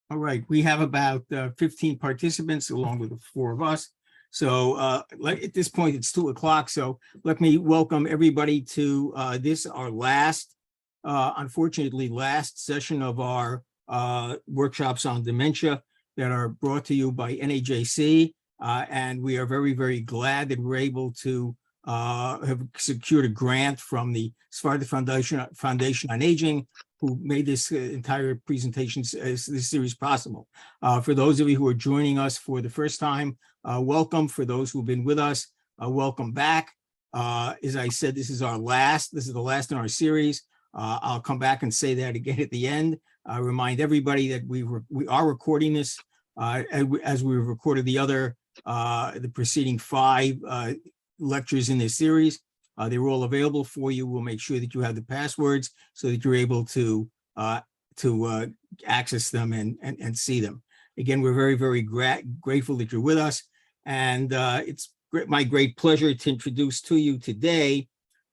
All right, we have about 15 participants along with the four of us. So at this point, it's 2 o'clock. So let me welcome everybody to this, our last, unfortunately, last session of our workshops on dementia that are brought to you by NAJC. And we are very, very glad that we're able to have secured a grant from the Sephardi Foundation on Aging, who made this entire presentation, this series possible. For those of you who are joining us for the first time, welcome. For those who've been with us, welcome back. As I said, this is the last in our series. I'll come back and say that again at the end. Remind everybody that we are recording this as we recorded the preceding 5 lectures in this series. They were all available for you. We'll make sure that you have the passwords so that you're able to access them and see them. Again, we're very, very grateful that you're with us. And it's my great pleasure to introduce to you today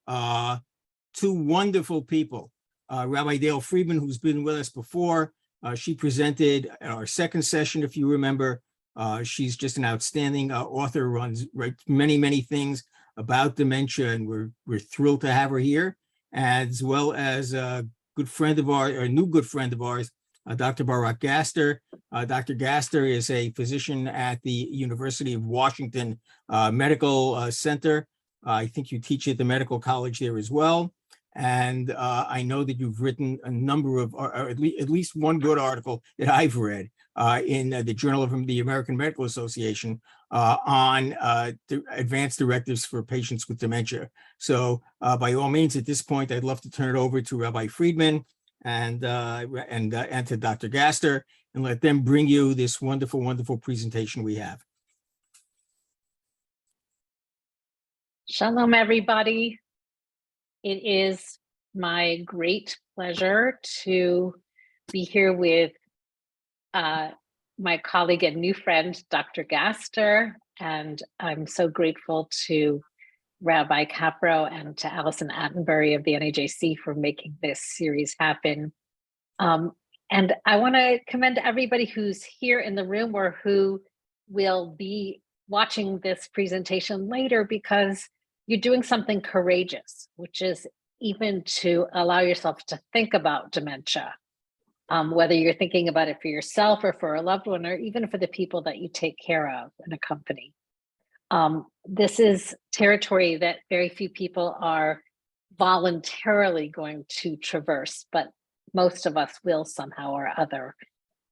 2 wonderful people. Rabbi Dayle Friedman, who's been with us before. She presented our second session, if you remember. She's just an outstanding author, writes many, many things about dementia, and we're thrilled to have her here, as well as a good friend of ours, or a new good friend of ours, Dr. Barak Gaster. Dr. Gaster is a physician at the University of Washington Medical Center. I think you teach at the medical college there as well. And I know that you've written a number of, or at least one good article that I've read in the Journal of the American Medical Association on the advanced directives for patients with dementia. So by all means, at this point, I'd love to turn it over to Rabbi Friedman and to Dr. Gaster, and let them bring you this wonderful, wonderful presentation we have. Shalom, everybody. It is my great pleasure to be here with my colleague and new friend, Dr. Gaster, and I'm so grateful to Rabbi Capro and to Allison Attenbury of the NAJC for making this series happen. And I want to commend everybody who's here in the room or who will be watching this presentation later, because you're doing something courageous, which is even to allow yourself to think about dementia, whether you're thinking about it for yourself or for a loved one, or even for the people that you take care of and accompany. This is territory that very few people are voluntarily going to traverse, but most of us will somehow or other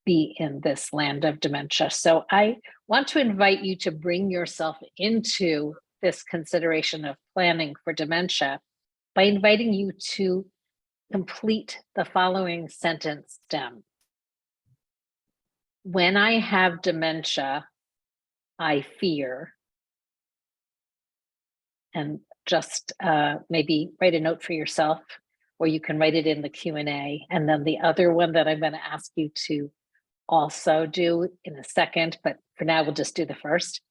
be in this land of dementia. So I want to invite you to bring yourself into this consideration of planning for dementia by inviting you to complete the following sentence stem. When I have dementia, I fear. And just maybe write a note for yourself, or you can write it in the Q&A. And then the other one that I'm going to ask you to also do in a second, but for now we'll just do the first,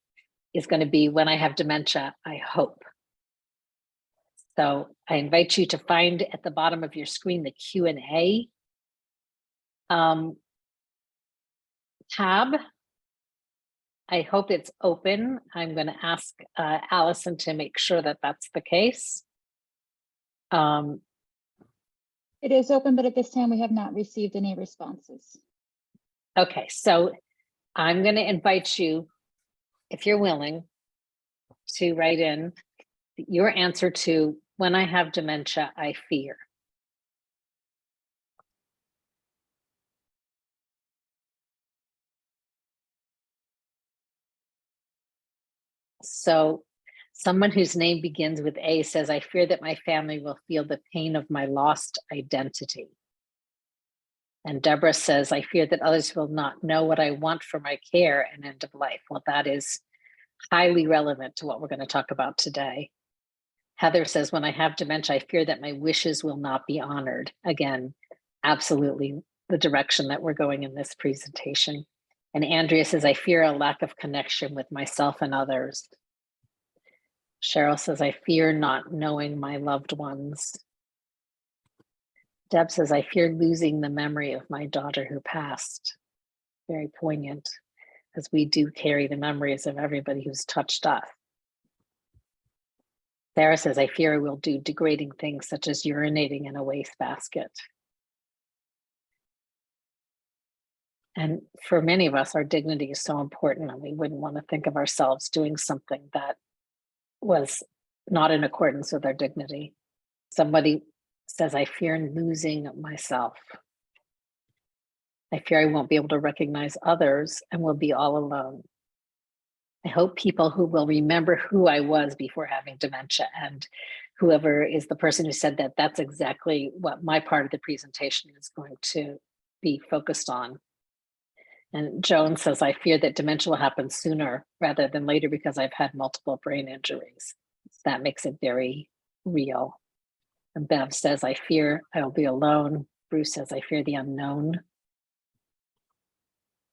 is going to be when I have dementia, I hope. So I invite you to find at the bottom of your screen the Q&A tab. I hope it's open. I'm going to ask Allison to make sure that that's the case. It is open, but at this time we have not received any responses. Okay, so I'm going to invite you, if you're willing, to write in your answer to when I have dementia, I fear. So someone whose name begins with A says, I fear that my family will feel the pain of my lost identity. And Deborah says, I fear that others will not know what I want for my care and end of life. Well, that is highly relevant to what we're going to talk about today. Heather says, when I have dementia, I fear that my wishes will not be honored. Again, absolutely the direction that we're going in this presentation. And Andrea says, I fear a lack of connection with myself and others. Cheryl says, I fear not knowing my loved ones. Deb says, I fear losing the memory of my daughter who passed. very poignant, as we do carry the memories of everybody who's touched us. Sarah says, I fear I will do degrading things such as urinating in a wastebasket. And for many of us, our dignity is so important, and we wouldn't want to think of ourselves doing something that was not in accordance with our dignity. Somebody says, I fear losing myself. I fear I won't be able to recognize others and will be all alone. I hope people who will remember who I was before having dementia, and whoever is the person who said that, that's exactly what my part of the presentation is going to be focused on. And Joan says, I fear that dementia will happen sooner rather than later because I've had multiple brain injuries. That makes it very real. And Bev says, I fear I will be alone. Bruce says, I fear the unknown.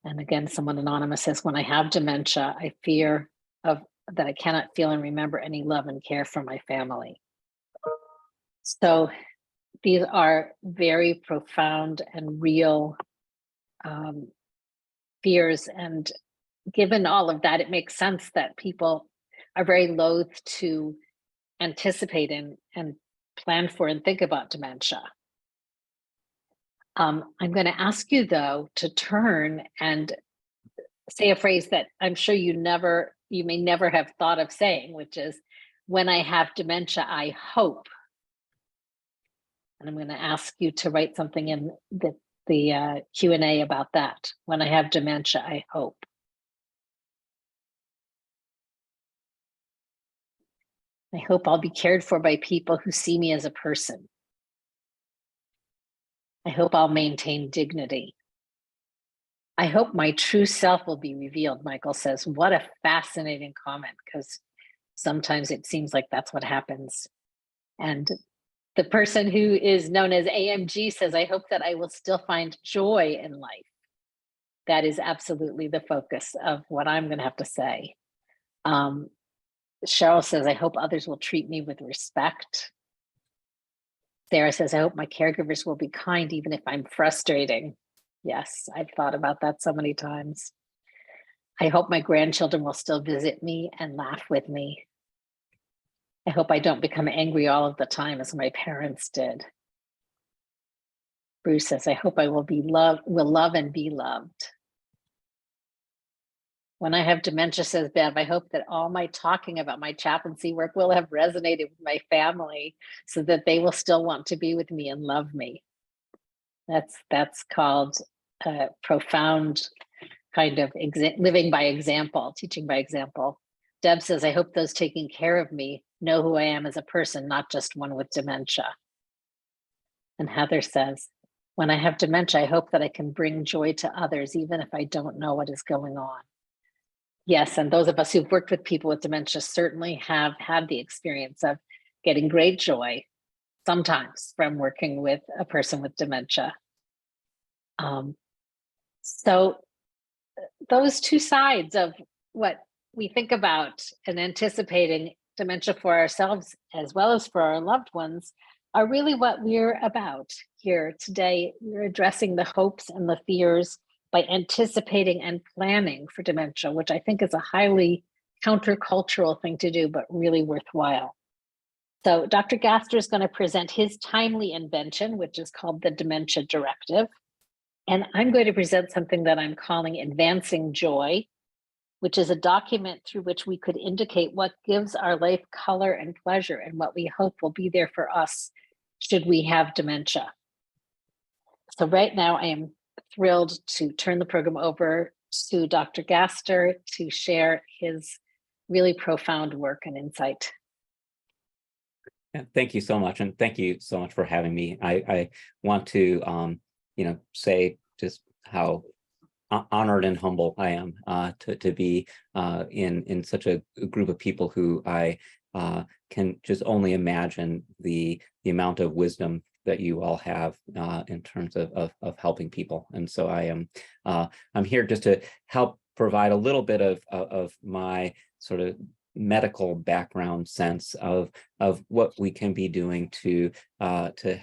And again, someone anonymous says, when I have dementia, I fear that I cannot feel and remember any love and care from my family. So these are very profound and real fears. And given all of that, it makes sense that people are very loath to anticipate and plan for and think about dementia. I'm going to ask you, though, to turn and say a phrase that I'm sure you may never have thought of saying, which is, when I have dementia, I hope. And I'm going to ask you to write something in the Q&A about that. When I have dementia, I hope. I hope I'll be cared for by people who see me as a person. I hope I'll maintain dignity. I hope my true self will be revealed, Michael says. What a fascinating comment, because sometimes it seems like that's what happens. And the person who is known as AMG says, I hope that I will still find joy in life. That is absolutely the focus of what I'm going to have to say. Cheryl says, I hope others will treat me with respect. Sarah says, I hope my caregivers will be kind, even if I'm frustrating. Yes, I've thought about that so many times. I hope my grandchildren will still visit me and laugh with me. I hope I don't become angry all of the time as my parents did. Bruce says, I hope I will love and be loved. When I have dementia, says Bev, I hope that all my talking about my chaplaincy work will have resonated with my family so that they will still want to be with me and love me. That's called a profound kind of living by example, teaching by example. Deb says, I hope those taking care of me know who I am as a person, not just one with dementia. And Heather says, when I have dementia, I hope that I can bring joy to others, even if I don't know what is going on. Yes, and those of us who've worked with people with dementia certainly have had the experience of getting great joy, sometimes from working with a person with dementia. So those two sides of what we think about and anticipating dementia for ourselves as well as for our loved ones are really what we're about here today. We're addressing the hopes and the fears by anticipating and planning for dementia, which I think is a highly countercultural thing to do, but really worthwhile. So Dr. Gaster is going to present his timely invention, which is called the Dementia Directive. And I'm going to present something that I'm calling Advancing Joy, which is a document through which we could indicate what gives our life color and pleasure and what we hope will be there for us should we have dementia. So right now I am thrilled to turn the program over to Dr. Gaster to share his really profound work and insight. Yeah, thank you so much. And thank you so much for having me. I want to, say just how honored and humble I am to be in such a group of people who I can just only imagine the amount of wisdom that you all have in terms of helping people. And so I'm here just to help provide a little bit of my sort of medical background sense of what we can be doing to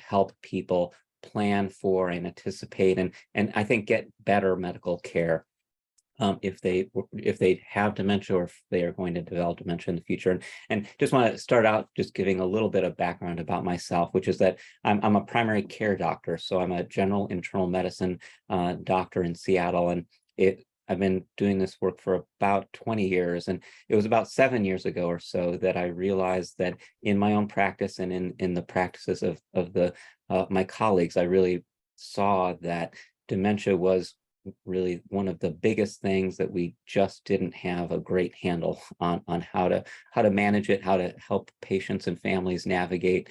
help people plan for and anticipate and I think get better medical care if they have dementia or if they are going to develop dementia in the future. And just want to start out just giving a little bit of background about myself, which is that I'm a primary care doctor. So I'm a general internal medicine doctor in Seattle, and I've been doing this work for about 20 years. And it was about 7 years ago or so that I realized that in my own practice and in the practices of my colleagues, I really saw that dementia was really one of the biggest things that we just didn't have a great handle on how to manage it, how to help patients and families navigate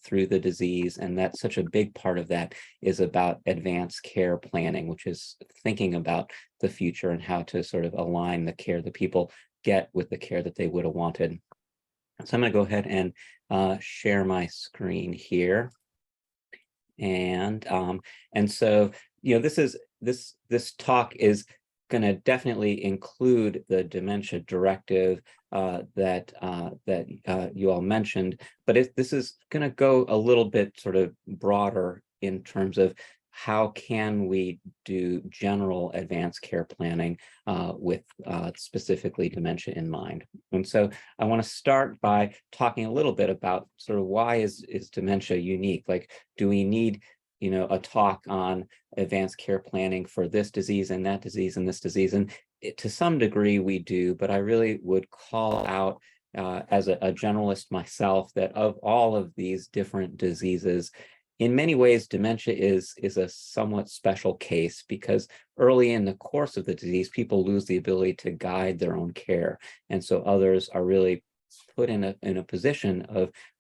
through the disease. And that's such a big part of that is about advanced care planning, which is thinking about the future and how to sort of align the care that people get with the care that they would have wanted. So I'm going to go ahead and share my screen here. And so, this talk is going to definitely include the dementia directive that you all mentioned, but this is going to go a little bit sort of broader in terms of how can we do general advanced care planning with specifically dementia in mind. And so I want to start by talking a little bit about sort of why is dementia unique? Like, do we need a talk on advanced care planning for this disease and that disease and this disease? And to some degree we do, but I really would call out as a generalist myself that of all of these different diseases, in many ways, dementia is a somewhat special case because early in the course of the disease, people lose the ability to guide their own care. And so others are really put in a position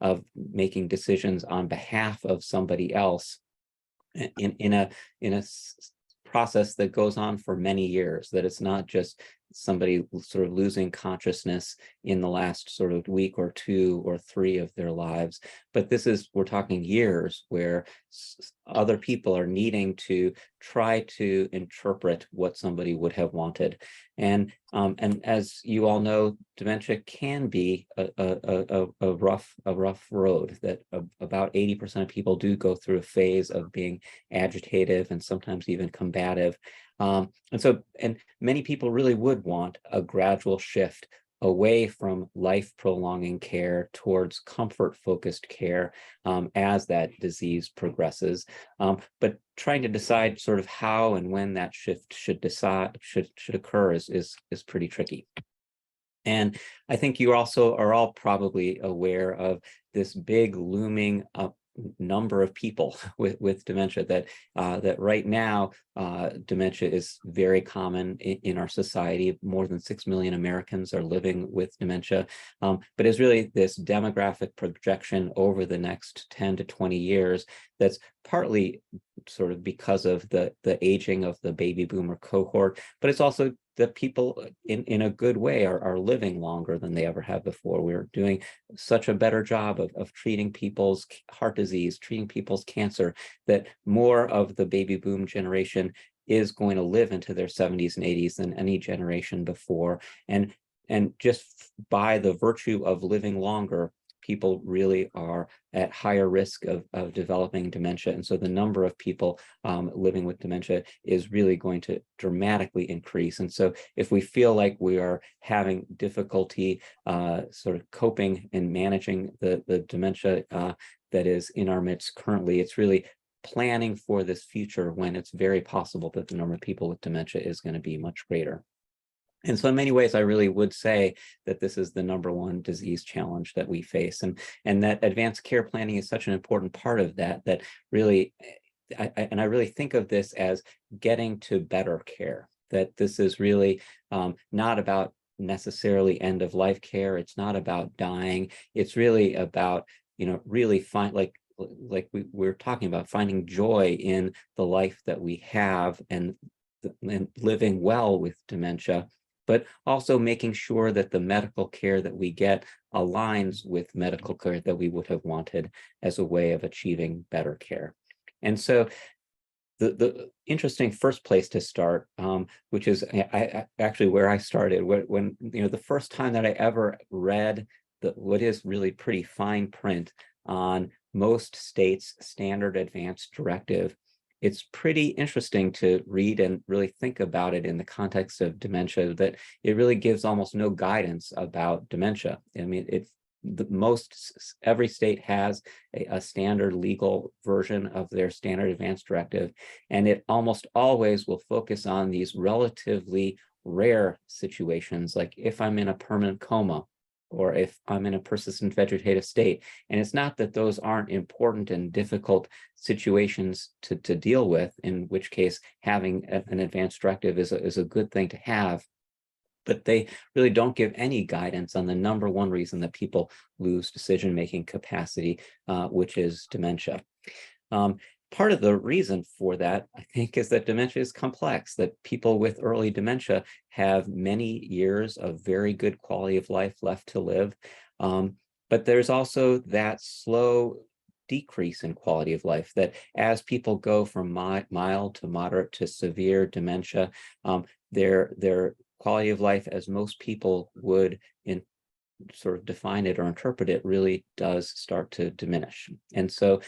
of making decisions on behalf of somebody else in a process that goes on for many years, that it's not just somebody sort of losing consciousness in the last sort of week or 2 or 3 of their lives, but we're talking years where other people are needing to try to interpret what somebody would have wanted. And as you all know, dementia can be a rough road, that about 80% of people do go through a phase of being agitative and sometimes even combative. And many people really would want a gradual shift away from life-prolonging care towards comfort-focused care as that disease progresses. But trying to decide sort of how and when that shift should occur is pretty tricky. And I think you also are all probably aware of this big looming number of people with dementia, that right now dementia is very common in our society. More than 6 million Americans are living with dementia, but it's really this demographic projection over the next 10 to 20 years that's partly sort of because of the aging of the baby boomer cohort, but it's also that people in a good way are living longer than they ever have before. We're doing such a better job of treating people's heart disease, treating people's cancer, that more of the baby boom generation is going to live into their 70s and 80s than any generation before. And just by the virtue of living longer, people really are at higher risk of developing dementia. And so the number of people living with dementia is really going to dramatically increase. And so if we feel like we are having difficulty sort of coping and managing the dementia that is in our midst currently, it's really planning for this future when it's very possible that the number of people with dementia is going to be much greater. And so in many ways, I really would say that this is the #1 disease challenge that we face, and that advanced care planning is such an important part of that really, I really think of this as getting to better care, that this is really not about necessarily end of life care. It's not about dying. It's really about, really like we're talking about finding joy in the life that we have and living well with dementia, but also making sure that the medical care that we get aligns with medical care that we would have wanted as a way of achieving better care. And so the interesting first place to start, which is actually where I started, when the first time that I ever read what is really pretty fine print on most states' standard advance directive, it's pretty interesting to read and really think about it in the context of dementia, that it really gives almost no guidance about dementia. I mean, every state has a standard legal version of their standard advance directive, and it almost always will focus on these relatively rare situations, like if I'm in a permanent coma, or if I'm in a persistent vegetative state. And it's not that those aren't important and difficult situations to deal with, in which case having an advance directive is a good thing to have. But they really don't give any guidance on the number one reason that people lose decision-making capacity, which is dementia. Part of the reason for that, I think, is that dementia is complex, that people with early dementia have many years of very good quality of life left to live. But there's also that slow decrease in quality of life, that as people go from mild to moderate to severe dementia, their quality of life, as most people would sort of define it or interpret it, really does start to diminish. And so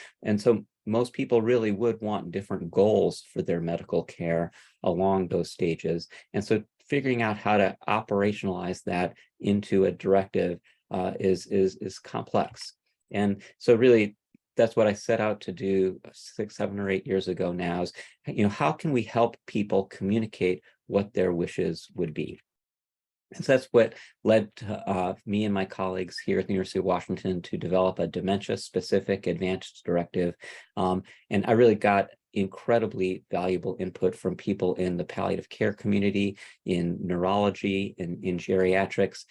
most people really would want different goals for their medical care along those stages. And so figuring out how to operationalize that into a directive is complex. And so really, that's what I set out to do 6, 7, or 8 years ago now, is, how can we help people communicate what their wishes would be? And so that's what led to me and my colleagues here at the University of Washington to develop a dementia-specific advanced directive. And I really got incredibly valuable input from people in the palliative care community, in neurology, in geriatrics,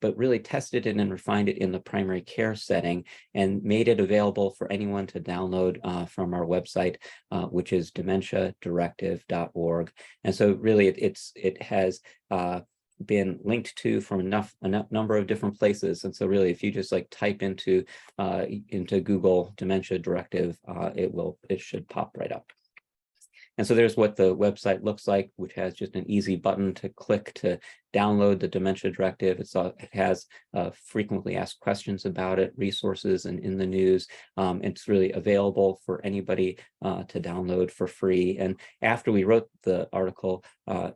but really tested it and refined it in the primary care setting and made it available for anyone to download from our website, which is dementiadirective.org. And so really it has been linked to from a number of different places. And so really, if you just type into Google dementia directive, it should pop right up. And so there's what the website looks like, which has just an easy button to click to download the dementia directive. It has frequently asked questions about it, resources, and in the news. It's really available for anybody to download for free. And after we wrote the article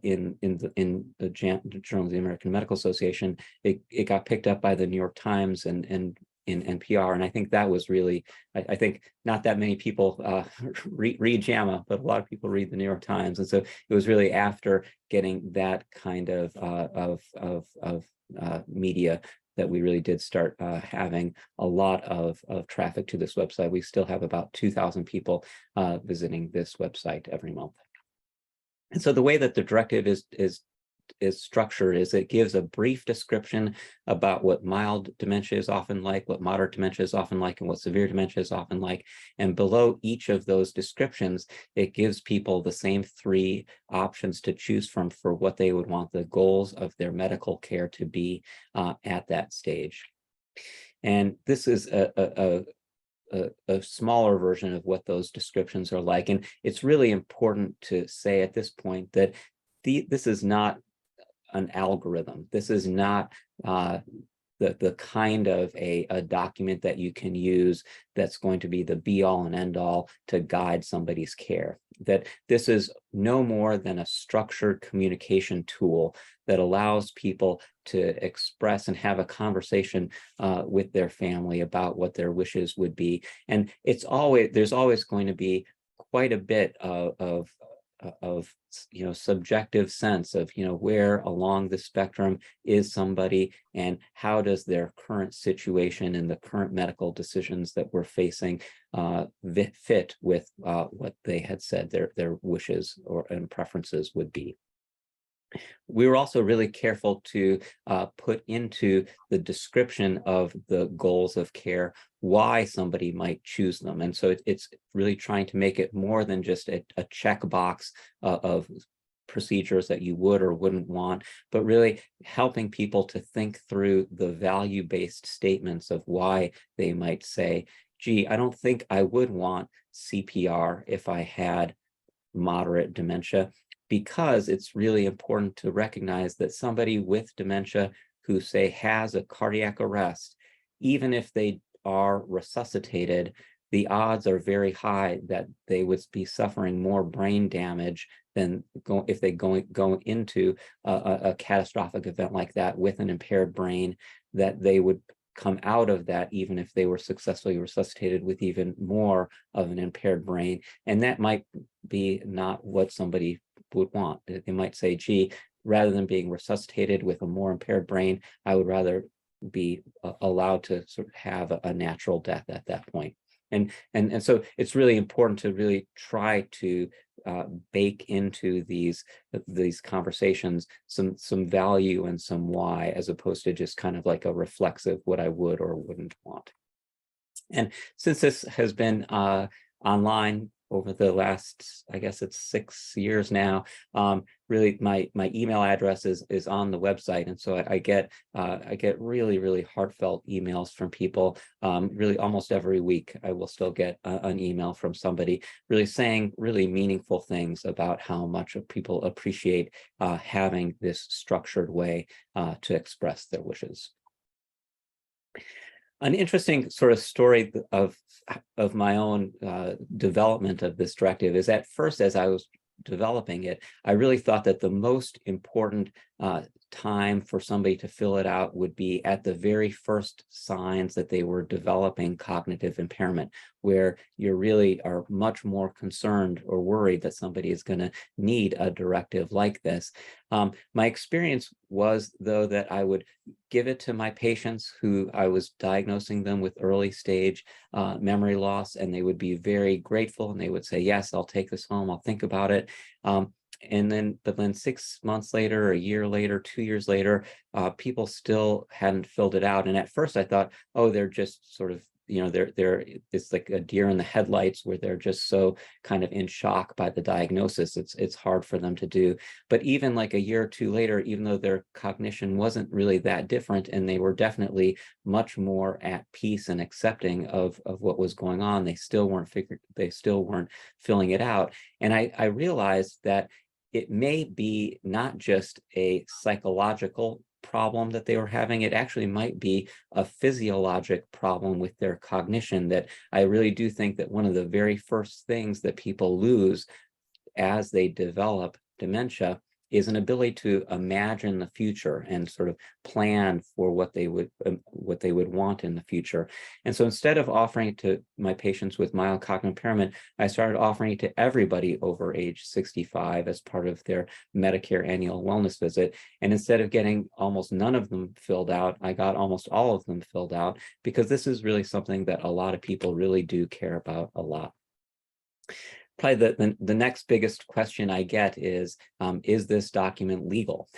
in the Journal of the American Medical Association, it got picked up by the New York Times and in NPR. And I think that was really, I think not that many people read JAMA, but a lot of people read the New York Times. And so it was really after getting that kind of media that we really did start having a lot of traffic to this website. We still have about 2,000 people visiting this website every month. And so the way that the directive is structured is it gives a brief description about what mild dementia is often like, what moderate dementia is often like, and what severe dementia is often like. And below each of those descriptions, it gives people the same 3 options to choose from for what they would want the goals of their medical care to be at that stage. And this is a smaller version of what those descriptions are like. And it's really important to say at this point that this is not an algorithm. This is not the kind of a document that you can use that's going to be the be-all and end-all to guide somebody's care. That this is no more than a structured communication tool that allows people to express and have a conversation with their family about what their wishes would be. And there's always going to be quite a bit of subjective sense of where along the spectrum is somebody, and how does their current situation and the current medical decisions that we're facing fit with what they had said their wishes and preferences would be. We were also really careful to put into the description of the goals of care why somebody might choose them. And so it's really trying to make it more than just a checkbox of procedures that you would or wouldn't want, but really helping people to think through the value-based statements of why they might say, gee, I don't think I would want CPR if I had moderate dementia, because it's really important to recognize that somebody with dementia who, say, has a cardiac arrest, even if they are resuscitated, the odds are very high that they would be suffering more brain damage than if they go into a catastrophic event like that with an impaired brain, that they would come out of that even if they were successfully resuscitated with even more of an impaired brain. And that might be not what somebody would want. They might say, gee, rather than being resuscitated with a more impaired brain, I would rather be allowed to sort of have a natural death at that point. And so it's really important to really try to bake into these conversations some value and some why, as opposed to just kind of like a reflexive what I would or wouldn't want. And since this has been online over the last, I guess it's 6 years now, really my email address is on the website, and so I get really heartfelt emails from people. Really almost every week I will still get an email from somebody really saying really meaningful things about how much people appreciate having this structured way to express their wishes. An interesting sort of story of my own development of this directive is, at first, as I was developing it, I really thought that the most important time for somebody to fill it out would be at the very first signs that they were developing cognitive impairment, where you really are much more concerned or worried that somebody is going to need a directive like this. My experience was, though, that I would give it to my patients who I was diagnosing them with early stage memory loss, and they would be very grateful, and they would say, yes, I'll take this home, I'll think about it. But then 6 months later, a year later, 2 years later, people still hadn't filled it out. And at first I thought, oh, they're just sort of, it's like a deer in the headlights, where they're just so kind of in shock by the diagnosis. It's hard for them to do. But even like a year or two later, even though their cognition wasn't really that different, and they were definitely much more at peace and accepting of what was going on, they still weren't filling it out. And I realized that it may be not just a psychological problem that they were having, it actually might be a physiologic problem with their cognition. That I really do think that one of the very first things that people lose as they develop dementia is an ability to imagine the future and sort of plan for what they would want in the future. And so instead of offering it to my patients with mild cognitive impairment, I started offering it to everybody over age 65 as part of their Medicare annual wellness visit. And instead of getting almost none of them filled out, I got almost all of them filled out, because this is really something that a lot of people really do care about a lot. Probably the next biggest question I get is this document legal?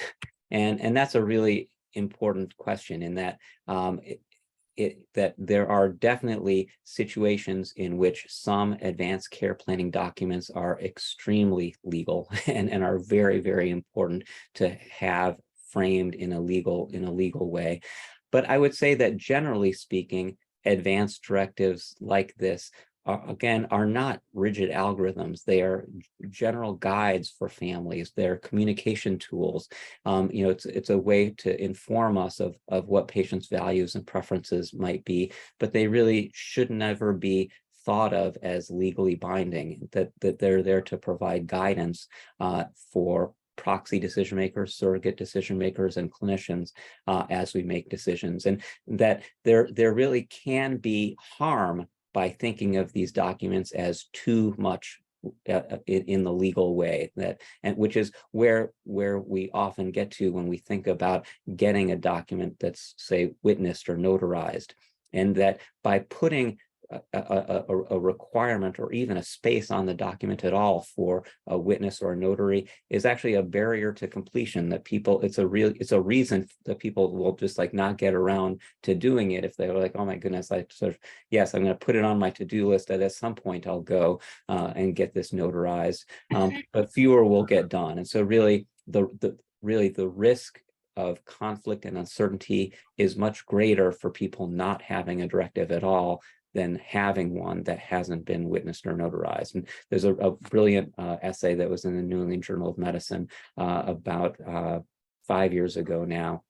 And that's a really important question, in that that there are definitely situations in which some advanced care planning documents are extremely legal and are very, very important to have framed in a legal way. But I would say that, generally speaking, advanced directives like this are not rigid algorithms. They are general guides for families. They're communication tools. It's a way to inform us of what patients' values and preferences might be, but they really should never be thought of as legally binding. That they're there to provide guidance for proxy decision makers, surrogate decision makers, and clinicians as we make decisions, and that there really can be harm by thinking of these documents as too much in the legal way, which is where we often get to when we think about getting a document that's, say, witnessed or notarized, and that by putting a requirement or even a space on the document at all for a witness or a notary is actually a barrier to completion. That it's a reason that people will just like not get around to doing it if they're like, oh my goodness, yes, I'm going to put it on my to-do list, and at some point I'll go and get this notarized, but fewer will get done. And so really the risk of conflict and uncertainty is much greater for people not having a directive at all than having one that hasn't been witnessed or notarized. And there's a brilliant essay that was in the New England Journal of Medicine about 5 years ago now,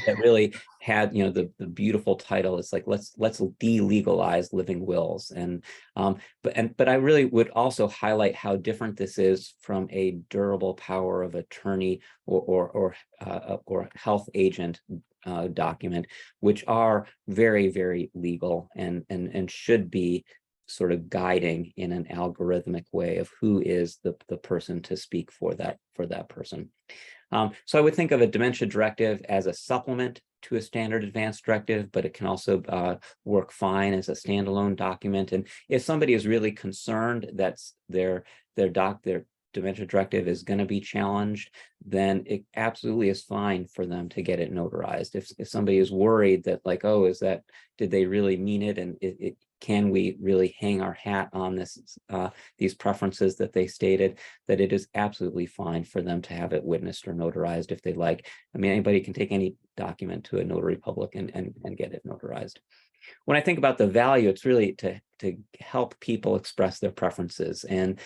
that really had, the beautiful title. It's like, let's delegalize living wills. And but I really would also highlight how different this is from a durable power of attorney or health agent document, which are very, very legal and should be sort of guiding in an algorithmic way of who is the person to speak for that person. So I would think of a dementia directive as a supplement to a standard advance directive, but it can also work fine as a standalone document. And if somebody is really concerned that their dementia directive is going to be challenged, then it absolutely is fine for them to get it notarized. If somebody is worried that, like, oh, did they really mean it? And can we really hang our hat on these preferences that they stated, that it is absolutely fine for them to have it witnessed or notarized if they like. I mean, anybody can take any document to a notary public and get it notarized. When I think about the value, it's really to help people express their preferences and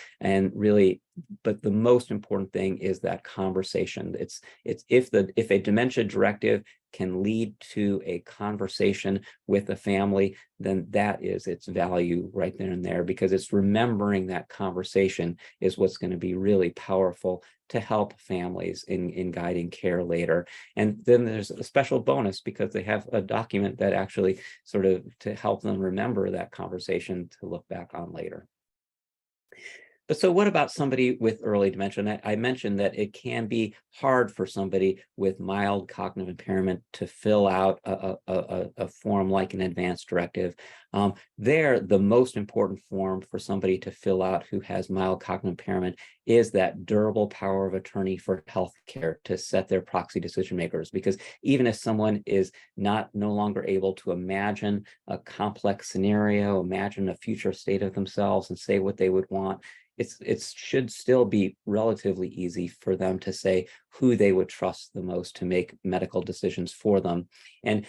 really, but the most important thing is that conversation. It's if a dementia directive can lead to a conversation with a family, then that is its value right there and there, because it's remembering that conversation is what's going to be really powerful to help families in guiding care later. And then there's a special bonus because they have a document that actually sort of to help them remember that conversation to look back on later. But so what about somebody with early dementia? And I mentioned that it can be hard for somebody with mild cognitive impairment to fill out a form like an advance directive. The most important form for somebody to fill out who has mild cognitive impairment is that durable power of attorney for healthcare to set their proxy decision makers. Because even if someone is no longer able to imagine a complex scenario, imagine a future state of themselves and say what they would want, it should still be relatively easy for them to say who they would trust the most to make medical decisions for them. And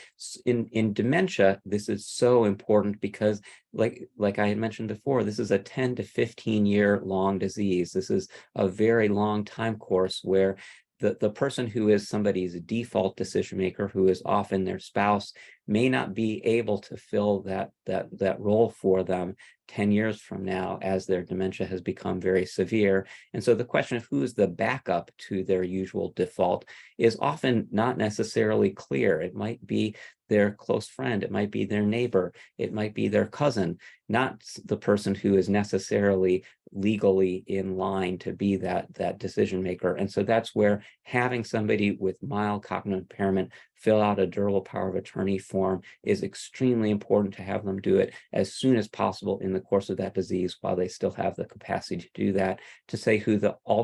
in dementia, this is so important because, like I had mentioned before, this is a 10 to 15 year long disease. This is a very long time course where the person who is somebody's default decision maker, who is often their spouse, may not be able to fill that role for them 10 years from now as their dementia has become very severe. And so the question of who's the backup to their usual default is often not necessarily clear. It might be their close friend, it might be their neighbor, it might be their cousin, not the person who is necessarily legally in line to be that decision maker. And so that's where having somebody with mild cognitive impairment fill out a durable power of attorney form is extremely important, to have them do it as soon as possible in the course of that disease while they still have the capacity to do that, to say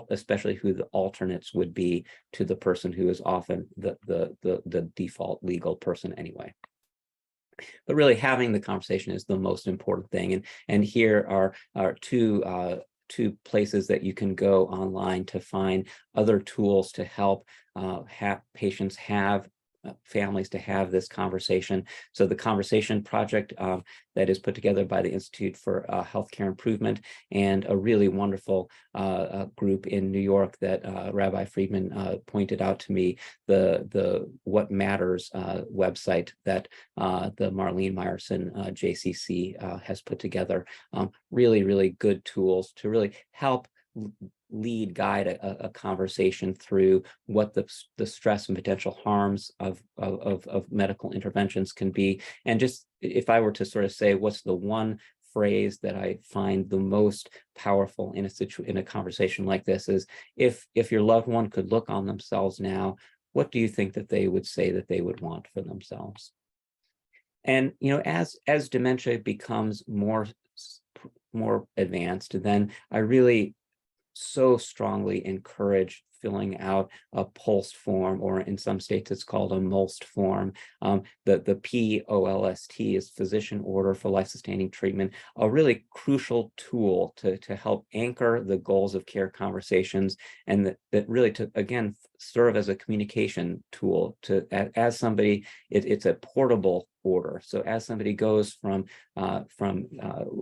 especially who the alternates would be to the person who is often the default legal person anyway. But really having the conversation is the most important thing. And here are two places that you can go online to find other tools to help patients have families to have this conversation. So the Conversation Project that is put together by the Institute for Healthcare Improvement, and a really wonderful group in New York that Rabbi Friedman pointed out to me, the What Matters website that the Marlene Meyerson JCC has put together. Really, really good tools to really help guide a conversation through what the stress and potential harms of medical interventions can be. And just if I were to sort of say what's the one phrase that I find the most powerful in a conversation like this, is if your loved one could look on themselves now, what do you think that they would say that they would want for themselves? And as dementia becomes more advanced, then I really so strongly encourage filling out a POLST form, or in some states it's called a MOLST form. The POLST is Physician Order for Life-Sustaining Treatment, a really crucial tool to help anchor the goals of care conversations, and that really to, again, serve as a communication tool as somebody. It's a portable order. So as somebody goes from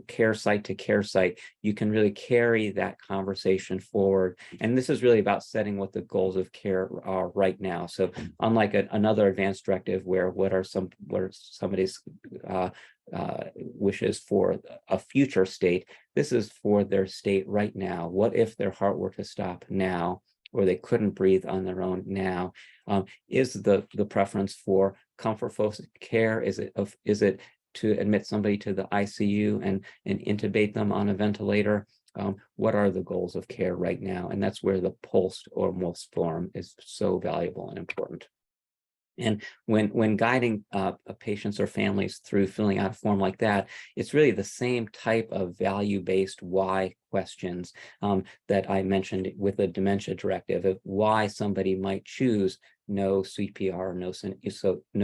care site to care site, you can really carry that conversation forward. And this is really about setting what the goals of care are right now. So unlike another advanced directive where what are somebody's wishes for a future state, this is for their state right now. What if their heart were to stop now, or they couldn't breathe on their own now? Is the preference for comfort-focused care? Is it to admit somebody to the ICU and intubate them on a ventilator? What are the goals of care right now? And that's where the PULSE or MOLS form is so valuable and important. And when guiding patients or families through filling out a form like that, it's really the same type of value-based why questions that I mentioned with the dementia directive, of why somebody might choose no CPR, no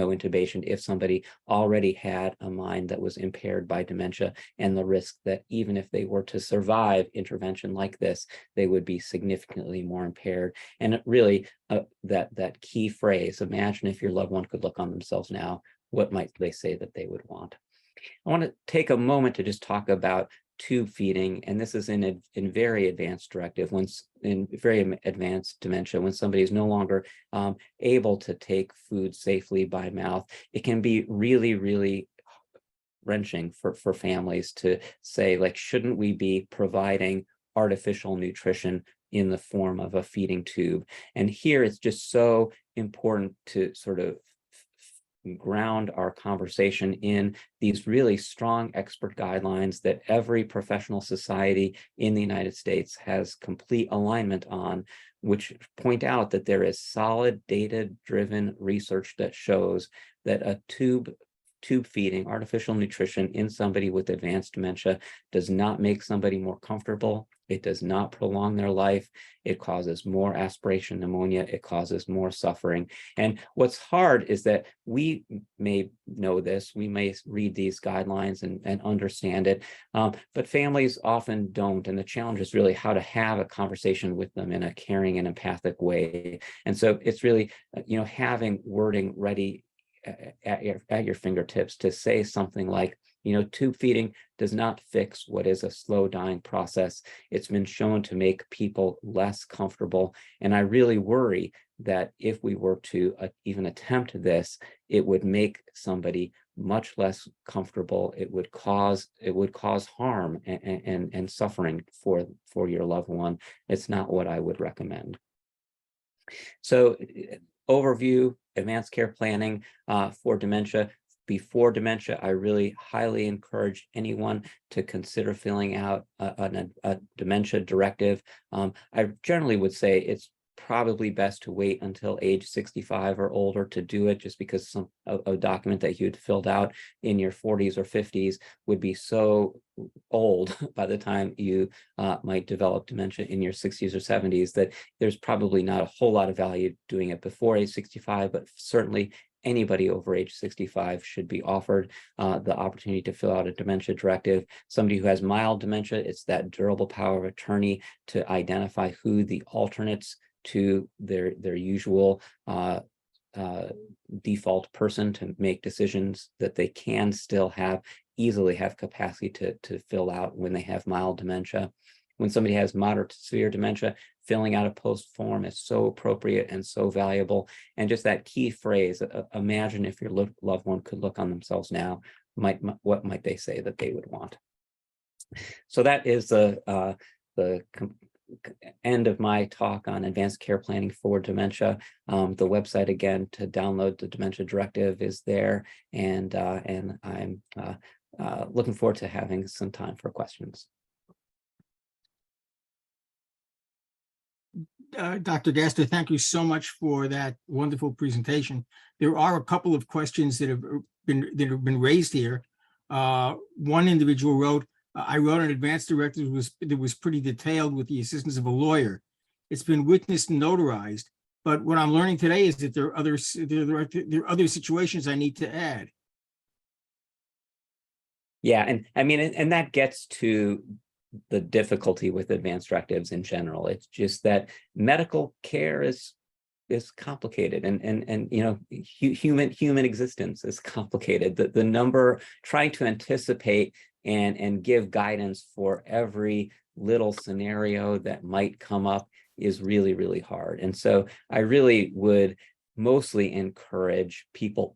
intubation if somebody already had a mind that was impaired by dementia, and the risk that even if they were to survive intervention like this, they would be significantly more impaired. And it really, that key phrase, imagine if your loved one could look on themselves now, what might they say that they would want? I want to take a moment to just talk about tube feeding, and this is in very advanced directive, in very advanced dementia, when somebody is no longer able to take food safely by mouth. It can be really, really wrenching for families to say, like, shouldn't we be providing artificial nutrition in the form of a feeding tube? And here it's just so important to sort of ground our conversation in these really strong expert guidelines that every professional society in the United States has complete alignment on, which point out that there is solid data-driven research that shows that a tube feeding, artificial nutrition in somebody with advanced dementia does not make somebody more comfortable. It does not prolong their life. It causes more aspiration pneumonia. It causes more suffering. And what's hard is that we may know this, we may read these guidelines and understand it, but families often don't. And the challenge is really how to have a conversation with them in a caring and empathic way. And so it's really, having wording ready at your fingertips to say something like, tube feeding does not fix what is a slow dying process. It's been shown to make people less comfortable. And I really worry that if we were to even attempt this, it would make somebody much less comfortable. It would cause harm and suffering for your loved one. It's not what I would recommend. So overview, advanced care planning for dementia. Before dementia, I really highly encourage anyone to consider filling out a dementia directive. I generally would say it's probably best to wait until age 65 or older to do it, just because a document that you'd filled out in your 40s or 50s would be so old by the time you might develop dementia in your 60s or 70s that there's probably not a whole lot of value doing it before age 65, but certainly anybody over age 65 should be offered the opportunity to fill out a dementia directive. Somebody who has mild dementia, it's that durable power of attorney to identify who the alternates to their usual default person to make decisions that they can still easily have capacity to fill out when they have mild dementia. When somebody has moderate to severe dementia, filling out a post form is so appropriate and so valuable. And just that key phrase, imagine if your loved one could look on themselves now, what might they say that they would want? So that is the end of my talk on advanced care planning for dementia. The website, again, to download the dementia directive is there, and I'm looking forward to having some time for questions. Dr. Gaster, thank you so much for that wonderful presentation. There are a couple of questions that have been raised here. One individual wrote, I wrote an advanced directive that was pretty detailed with the assistance of a lawyer. It's been witnessed and notarized, but what I'm learning today is that there are other situations I need to add. Yeah, and I mean, and that gets to the difficulty with advanced directives in general. It's just that medical care is is complicated, and you know, human existence is complicated. The number, trying to anticipate and give guidance for every little scenario that might come up is really, really hard. And so I really would mostly encourage people,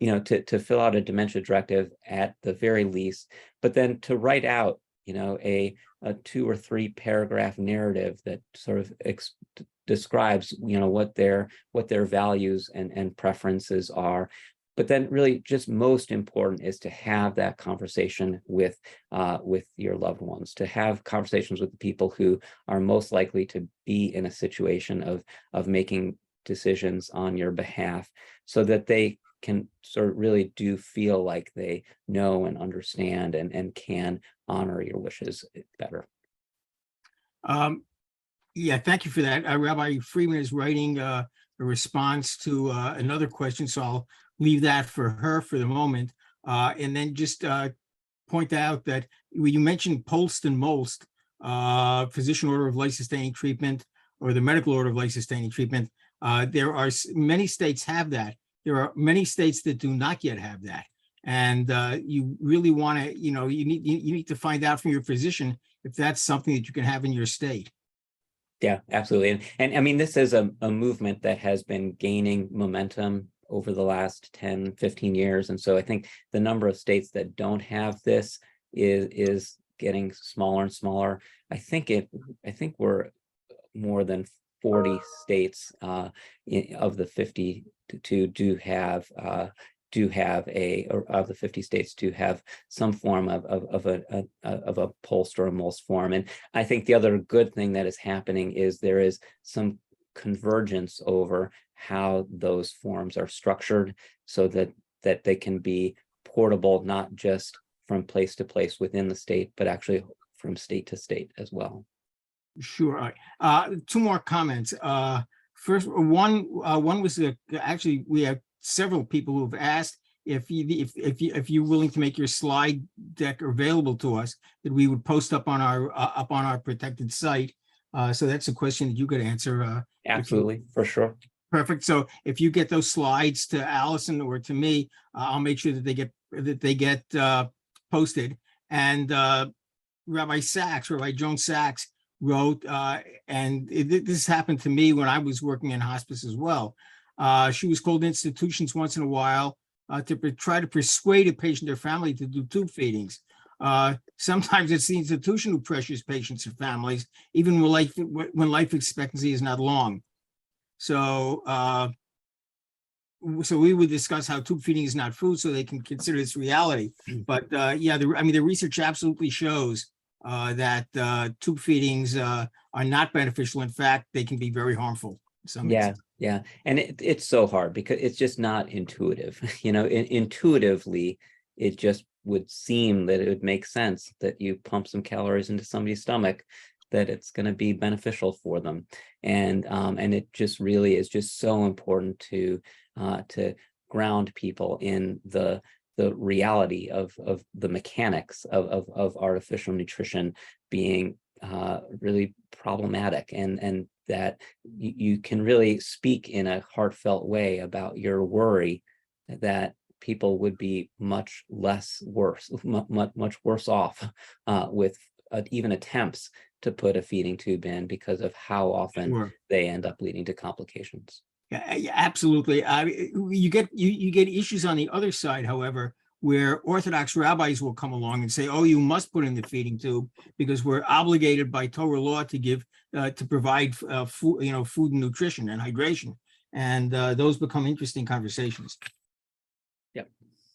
you know, to fill out a dementia directive at the very least, but then to write out, you know, a 2 or 3 paragraph narrative that sort of describes, you know, what their values and preferences are. But then really just most important is to have that conversation with your loved ones, to have conversations with the people who are most likely to be in a situation of making decisions on your behalf, so that they can sort of really do feel like they know and understand and can honor your wishes better. Yeah, thank you for that. Rabbi Friedman is writing a response to another question, so I'll leave that for her for the moment. And then just point out that you mentioned Polst and Molst, physician order of life-sustaining treatment, or the medical order of life-sustaining treatment. There are many states have that. There are many states that do not yet have that. And you really want to, you know, you need to find out from your physician if that's something that you can have in your state. Yeah, absolutely. And I mean, this is a movement that has been gaining momentum over the last 10, 15 years. And so I think the number of states that don't have this is getting smaller and smaller. I think we're more than 40 states of the 52 do have of the 50 states do have some form of a Polst or a Molst form. And I think the other good thing that is happening is there is some convergence over how those forms are structured, so that they can be portable, not just from place to place within the state, but actually from state to state as well. Sure. All right. 2 more comments. First, one was actually we have several people who have asked if you're willing to make your slide deck available to us, that we would post up on our protected site. So that's a question that you could answer. Absolutely, for sure. Perfect. So if you get those slides to Allison or to me, I'll make sure that they get posted. And Rabbi Joan Sachs wrote, and this happened to me when I was working in hospice as well. She was called institutions once in a while to try to persuade a patient or family to do tube feedings. Sometimes it's the institution who pressures patients or families, even when life expectancy is not long. So we would discuss how tube feeding is not food, so they can consider this reality. But yeah, the research absolutely shows that tube feedings are not beneficial. In fact, they can be very harmful. Yeah. And it's so hard because it's just not intuitive. You know, intuitively, it just would seem that it would make sense that you pump some calories into somebody's stomach, that it's going to be beneficial for them. And it just really is just so important to ground people in the reality of the mechanics of artificial nutrition being really problematic, and that you can really speak in a heartfelt way about your worry that people would be much worse off with even attempts to put a feeding tube in, because of how often they end up leading to complications. Yeah, absolutely. You get issues on the other side, however, where Orthodox rabbis will come along and say, "Oh, you must put in the feeding tube because we're obligated by Torah law to provide food, food and nutrition and hydration," and those become interesting conversations. Yep.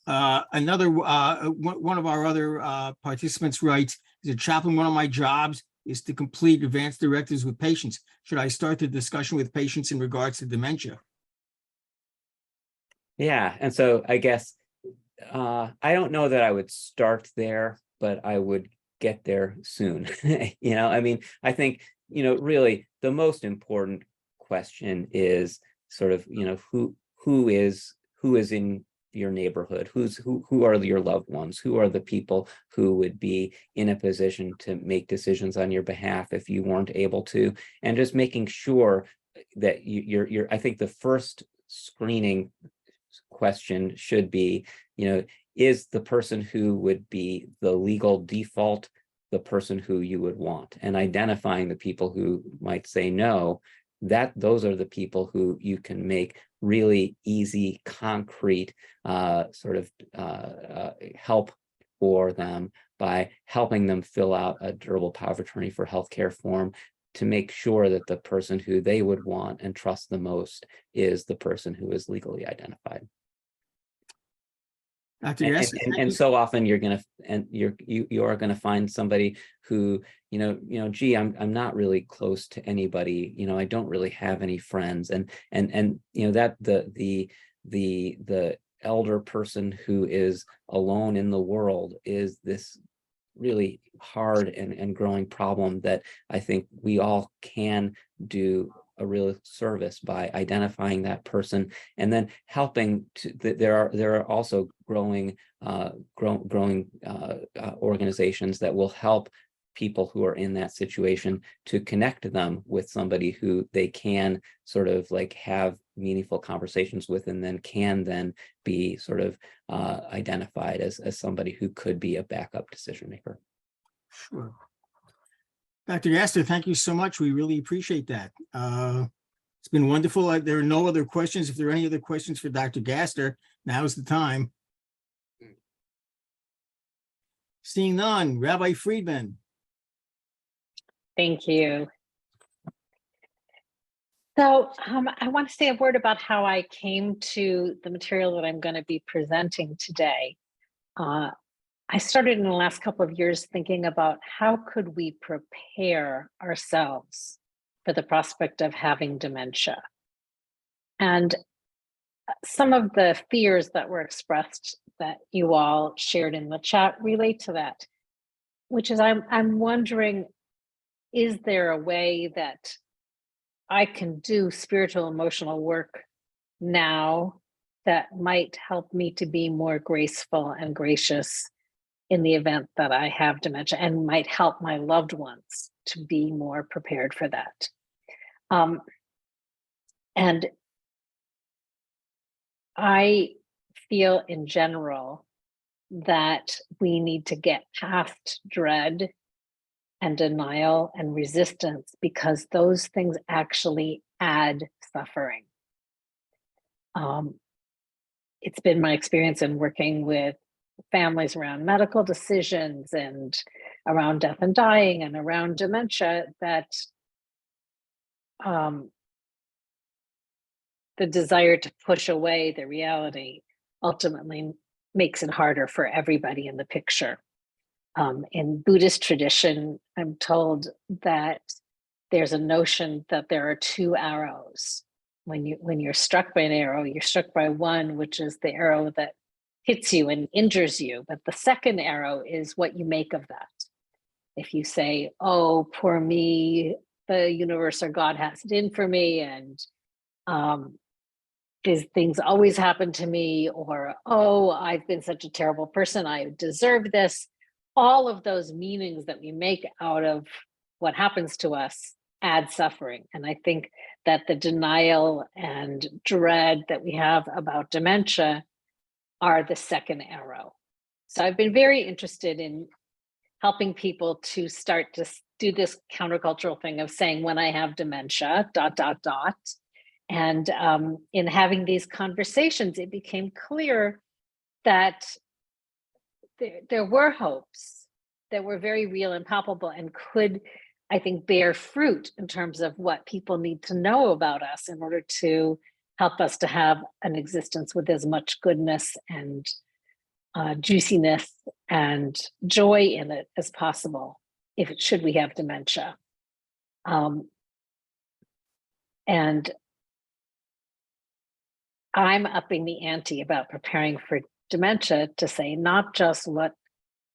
Another one of our other participants writes, "As a chaplain, one of my jobs is to complete advance directives with patients. Should I start the discussion with patients in regards to dementia?" Yeah, and so I guess I don't know that I would start there, but I would get there soon. I mean, I think, really the most important question is sort of, who is in your neighborhood, who are your loved ones, who are the people who would be in a position to make decisions on your behalf if you weren't able to, and just making sure that you're I think the first screening question should be, is the person who would be the legal default the person who you would want, and identifying the people who might say no, that those are the people who you can make really easy, concrete sort of help for them by helping them fill out a durable power of attorney for healthcare form to make sure that the person who they would want and trust the most is the person who is legally identified. Dr. And, Gaster, and, thank and you. so often you are gonna find somebody who, gee, I'm not really close to anybody, I don't really have any friends, and that the elder person who is alone in the world is this really hard and growing problem that I think we all can do a real service by identifying that person and then helping to. There are also growing organizations that will help people who are in that situation to connect them with somebody who they can sort of like have meaningful conversations with, and then can be sort of identified as somebody who could be a backup decision maker. Sure. Dr. Gaster, thank you so much. We really appreciate that. It's been wonderful. There are no other questions. If there are any other questions for Dr. Gaster, now's the time. Seeing none, Rabbi Friedman. Thank you. So I want to say a word about how I came to the material that I'm going to be presenting today. I started in the last couple of years thinking about how could we prepare ourselves for the prospect of having dementia. And some of the fears that were expressed that you all shared in the chat relate to that, which is I'm wondering, is there a way that I can do spiritual emotional work now that might help me to be more graceful and gracious in the event that I have dementia, and might help my loved ones to be more prepared for that. And I feel in general that we need to get past dread and denial and resistance, because those things actually add suffering. It's been my experience in working with families around medical decisions and around death and dying and around dementia that the desire to push away the reality ultimately makes it harder for everybody in the picture. In Buddhist tradition, I'm told that there's a notion that there are two arrows. When you're struck by an arrow, you're struck by one, which is the arrow that hits you and injures you. But the second arrow is what you make of that. If you say, oh, poor me, the universe or God has it in for me, and these things always happen to me, or, oh, I've been such a terrible person, I deserve this. All of those meanings that we make out of what happens to us add suffering. And I think that the denial and dread that we have about dementia are the second arrow. So I've been very interested in helping people to start to do this countercultural thing of saying, when I have dementia, ... And in having these conversations, it became clear that there were hopes that were very real and palpable and could, I think, bear fruit in terms of what people need to know about us in order to help us to have an existence with as much goodness and juiciness and joy in it as possible, should we have dementia. And I'm upping the ante about preparing for dementia to say not just what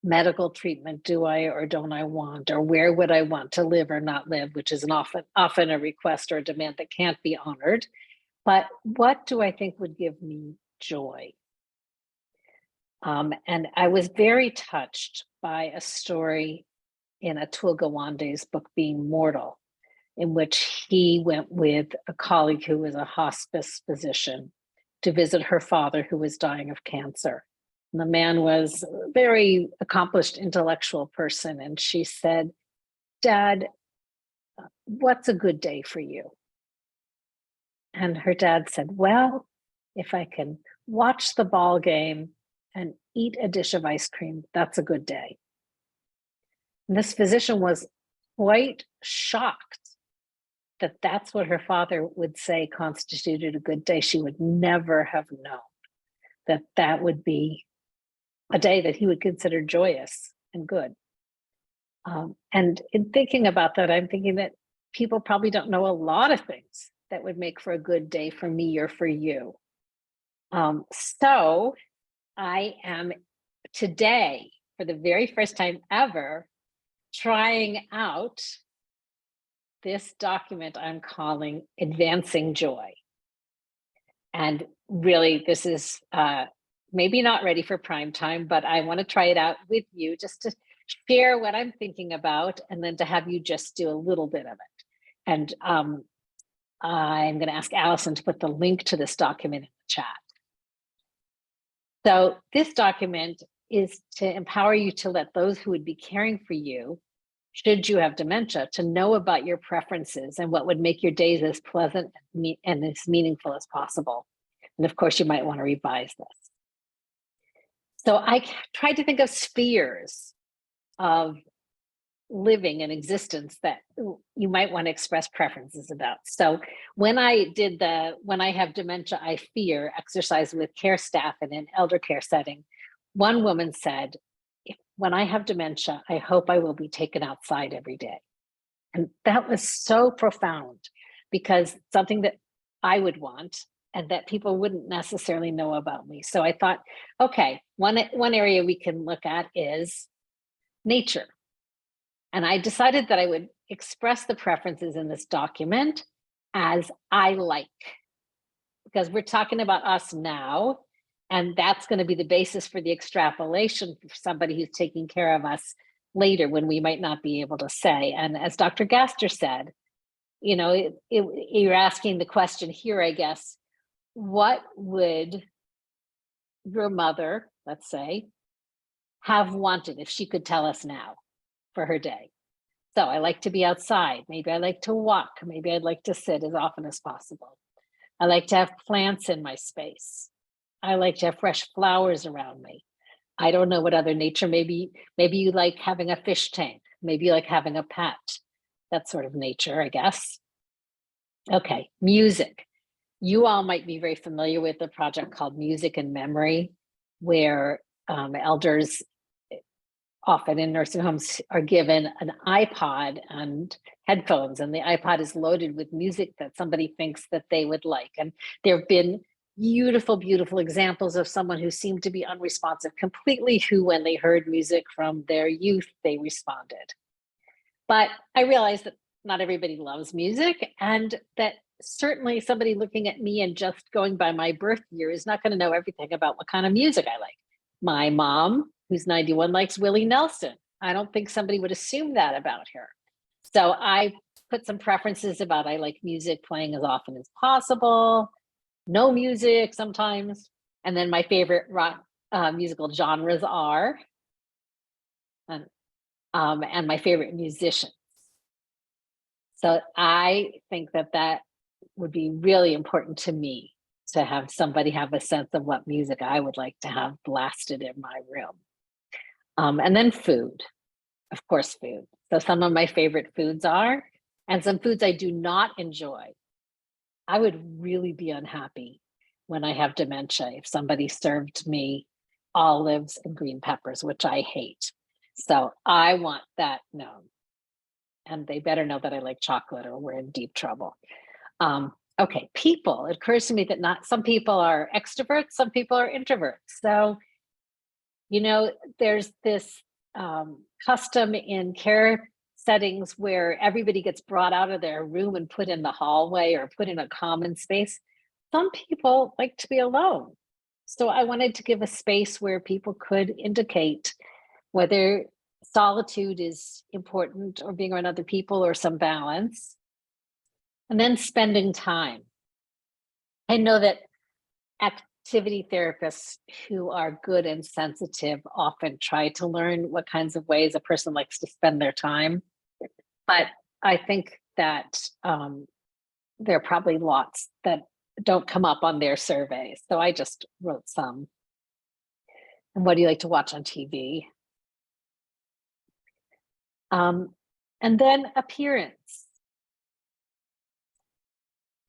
medical treatment do I or don't I want, or where would I want to live or not live, which is often a request or a demand that can't be honored, but what do I think would give me joy? And I was very touched by a story in Atul Gawande's book, Being Mortal. in which he went with a colleague who was a hospice physician to visit her father who was dying of cancer. And the man was a very accomplished intellectual person. And she said, "Dad, what's a good day for you?" And her dad said, "Well, if I can watch the ball game and eat a dish of ice cream, that's a good day." And this physician was quite shocked that that's what her father would say constituted a good day. She would never have known that that would be a day that he would consider joyous and good. And in thinking about that, I'm thinking that people probably don't know a lot of things that would make for a good day for me or for you. So I am today, for the very first time ever, trying out this document I'm calling Advancing Joy. And really, this is maybe not ready for prime time, but I want to try it out with you just to share what I'm thinking about, and then to have you just do a little bit of it. And I'm going to ask Allison to put the link to this document in the chat. So this document is to empower you to let those who would be caring for you, should you have dementia, to know about your preferences and what would make your days as pleasant and as meaningful as possible. And of course, you might want to revise this. So I tried to think of spheres of living and existence that you might want to express preferences about. So when I did the When I Have Dementia, I Fear exercise with care staff in an elder care setting, one woman said, "When I have dementia, I hope I will be taken outside every day." And that was so profound, because something that I would want and that people wouldn't necessarily know about me. So I thought, okay, one area we can look at is nature. And I decided that I would express the preferences in this document as I like, because we're talking about us now, and that's going to be the basis for the extrapolation for somebody who's taking care of us later when we might not be able to say. And as Dr. Gaster said, you know, you're asking the question here, I guess, what would your mother, let's say, have wanted if she could tell us now for her day? So I like to be outside. Maybe I like to walk. Maybe I'd like to sit as often as possible. I like to have plants in my space. I like to have fresh flowers around me. I don't know what other nature, maybe you like having a fish tank. Maybe you like having a pet. That sort of nature, I guess. Okay, music. You all might be very familiar with a project called Music and Memory, where elders often in nursing homes are given an iPod and headphones, and the iPod is loaded with music that somebody thinks that they would like. And there have been beautiful, beautiful examples of someone who seemed to be unresponsive completely, who when they heard music from their youth, they responded. But I realized that not everybody loves music, and that certainly somebody looking at me and just going by my birth year is not going to know everything about what kind of music I like. My mom, who's 91, likes Willie Nelson. I don't think somebody would assume that about her. So I put some preferences about I like music playing as often as possible, no music sometimes, and then my favorite rock musical genres are, and my favorite musicians. So I think that that would be really important to me, to have somebody have a sense of what music I would like to have blasted in my room. And then food, of course, food. So some of my favorite foods are, and some foods I do not enjoy. I would really be unhappy when I have dementia if somebody served me olives and green peppers, which I hate. So I want that known. And they better know that I like chocolate, or we're in deep trouble. Okay, people. It occurs to me that not some people are extroverts, some people are introverts. So, you know, there's this custom in care settings where everybody gets brought out of their room and put in the hallway or put in a common space. Some people like to be alone. So I wanted to give a space where people could indicate whether solitude is important, or being around other people, or some balance. And then spending time. I know that activity therapists who are good and sensitive often try to learn what kinds of ways a person likes to spend their time. But I think that there are probably lots that don't come up on their surveys. So I just wrote some. And what do you like to watch on TV? And then appearance.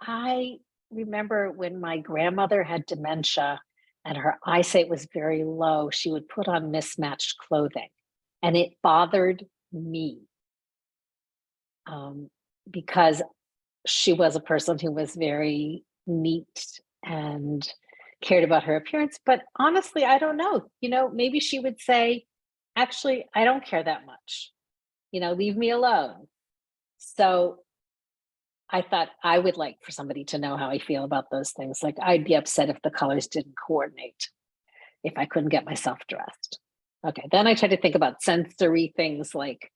I remember when my grandmother had dementia and her eyesight was very low, she would put on mismatched clothing, and it bothered me because she was a person who was very neat and cared about her appearance. But honestly, I don't know, maybe she would say, actually, I don't care that much, leave me alone. So I thought I would like for somebody to know how I feel about those things. Like, I'd be upset if the colors didn't coordinate, if I couldn't get myself dressed. Okay, then I tried to think about sensory things like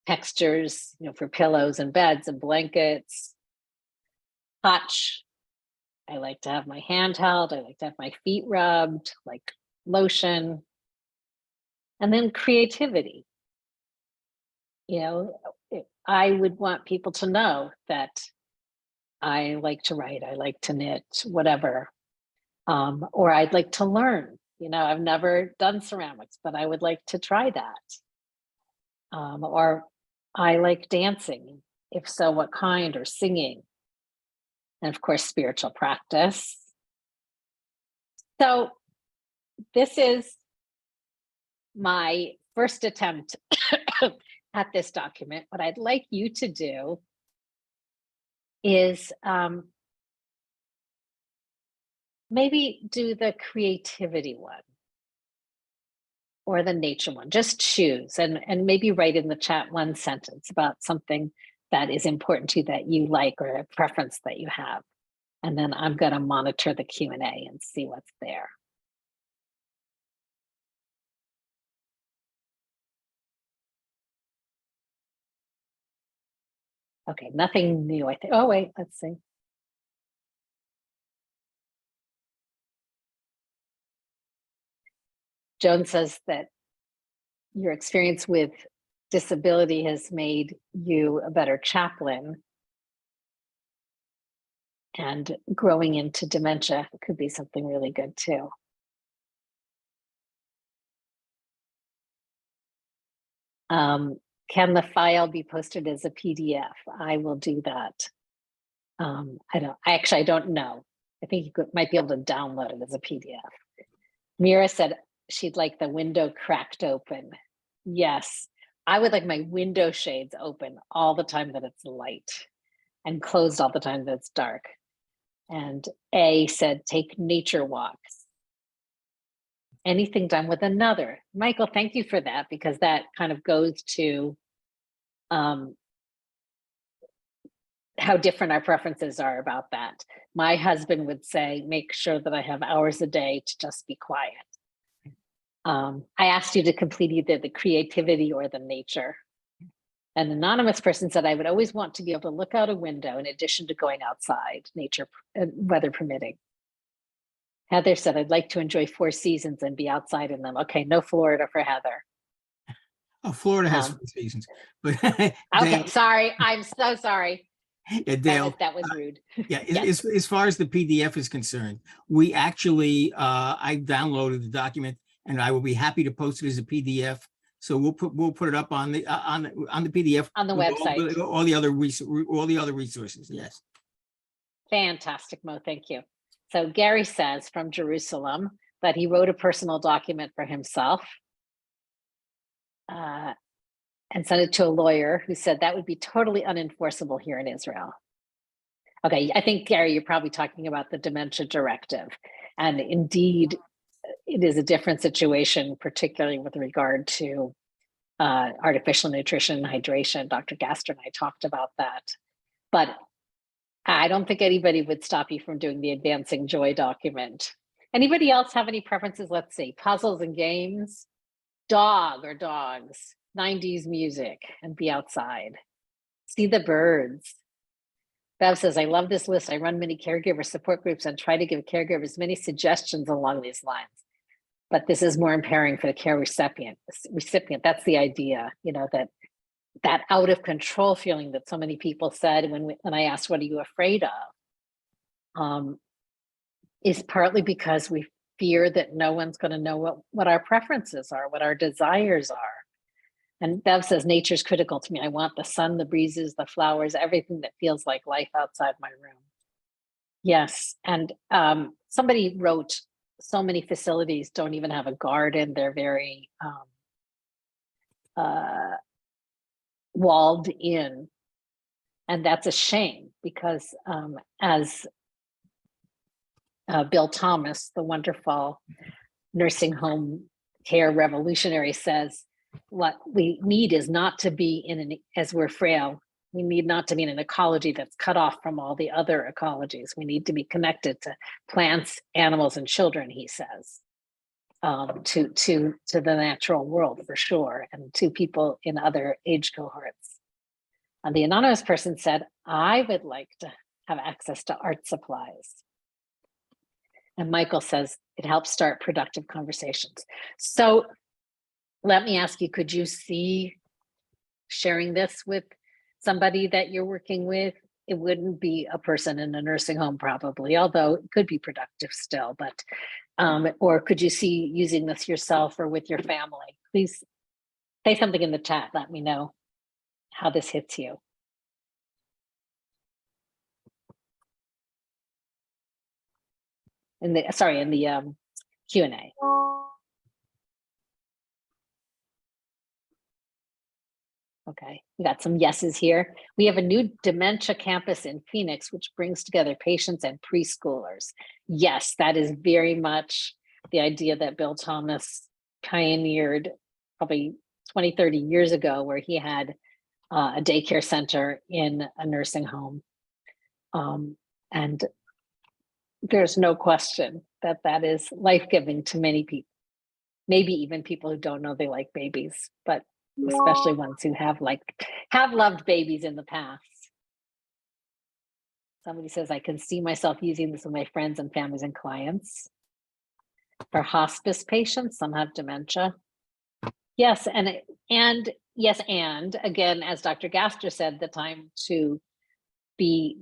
textures, for pillows and beds and blankets. Touch. I like to have my hand held. I like to have my feet rubbed, like lotion. And then creativity. I would want people to know that I like to write, I like to knit, whatever. Or I'd like to learn. I've never done ceramics, but I would like to try that. Or I like dancing. If so, what kind? Or singing. And of course, spiritual practice. So this is my first attempt at this document. What I'd like you to do is maybe do the creativity one or the nature one. Just choose and maybe write in the chat one sentence about something that is important to you that you like, or a preference that you have. And then I'm going to monitor the Q&A and see what's there. Okay, nothing new, I think. Oh, wait, let's see. Joan says that your experience with disability has made you a better chaplain. And growing into dementia could be something really good too. Can the file be posted as a PDF? I will do that. I don't know. I think you might be able to download it as a PDF. Mira said she'd like the window cracked open. Yes, I would like my window shades open all the time that it's light, and closed all the time that it's dark. And A said, take nature walks. Anything done with another. Michael, thank you for that, because that kind of goes to how different our preferences are about that. My husband would say, make sure that I have hours a day to just be quiet. I asked you to complete either the creativity or the nature. An anonymous person said, I would always want to be able to look out a window in addition to going outside, nature, weather permitting. Heather said, I'd like to enjoy 4 seasons and be outside in them. Okay, no Florida for Heather. Oh, Florida has 4 seasons. But okay, Dayle, sorry. I'm so sorry. yeah, Dayle, That was rude. yeah, Yes. as far as the PDF is concerned, we actually, I downloaded the document, and I will be happy to post it as a PDF. So we'll put it up on the PDF On the with website. all the other resources. Yes. Fantastic, Mo. Thank you. So Gary says from Jerusalem that he wrote a personal document for himself and sent it to a lawyer who said that would be totally unenforceable here in Israel. Okay, I think, Gary, you're probably talking about the dementia directive. And indeed, it is a different situation, particularly with regard to artificial nutrition and hydration. Dr. Gaster and I talked about that. But I don't think anybody would stop you from doing the Advancing Joy document. Anybody else have any preferences? Let's see, puzzles and games, dog or dogs, 90s music, and be outside. See the birds. Bev says, I love this list. I run many caregiver support groups and try to give caregivers many suggestions along these lines. But this is more empowering for the care recipient. That's the idea, you know, that out of control feeling that so many people said when I asked, what are you afraid of? Is partly because we fear that no one's going to know what our preferences are, what our desires are. And Bev says, nature's critical to me. I want the sun, the breezes, the flowers, everything that feels like life outside my room. Yes. And somebody wrote, so many facilities don't even have a garden. They're very walled in. And that's a shame because as Bill Thomas, the wonderful nursing home care revolutionary, says, what we need is not to be as we're frail, we need not to be in an ecology that's cut off from all the other ecologies. We need to be connected to plants, animals, and children, he says, to the natural world for sure, and to people in other age cohorts. And the anonymous person said, I would like to have access to art supplies. And Michael says, it helps start productive conversations. So let me ask you, could you see sharing this with somebody that you're working with? It wouldn't be a person in a nursing home probably, although it could be productive still, but, or could you see using this yourself or with your family? Please say something in the chat. Let me know how this hits you. In the Q&A. Okay, we got some yeses here. We have a new dementia campus in Phoenix, which brings together patients and preschoolers. Yes, that is very much the idea that Bill Thomas pioneered probably 20, 30 years ago, where he had a daycare center in a nursing home. And there's no question that that is life-giving to many people, maybe even people who don't know they like babies, but especially ones who have loved babies in the past. Somebody says, I can see myself using this with my friends and families and clients. For hospice patients, some have dementia. Yes, and yes, and again, as Dr. Gaster said, the time to be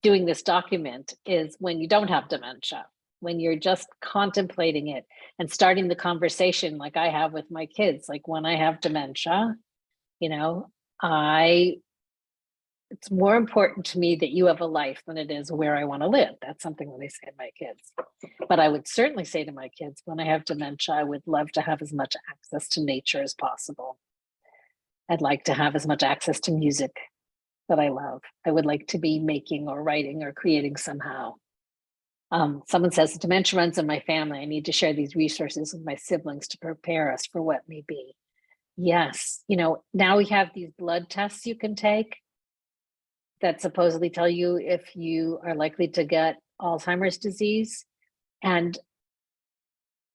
doing this document is when you don't have dementia, when you're just contemplating it and starting the conversation like I have with my kids. Like when I have dementia, you know, it's more important to me that you have a life than it is where I want to live. That's something that I say to my kids. But I would certainly say to my kids, when I have dementia, I would love to have as much access to nature as possible. I'd like to have as much access to music that I love. I would like to be making or writing or creating somehow. Someone says, dementia runs in my family. I need to share these resources with my siblings to prepare us for what may be. Yes, you know, now we have these blood tests you can take that supposedly tell you if you are likely to get Alzheimer's disease. And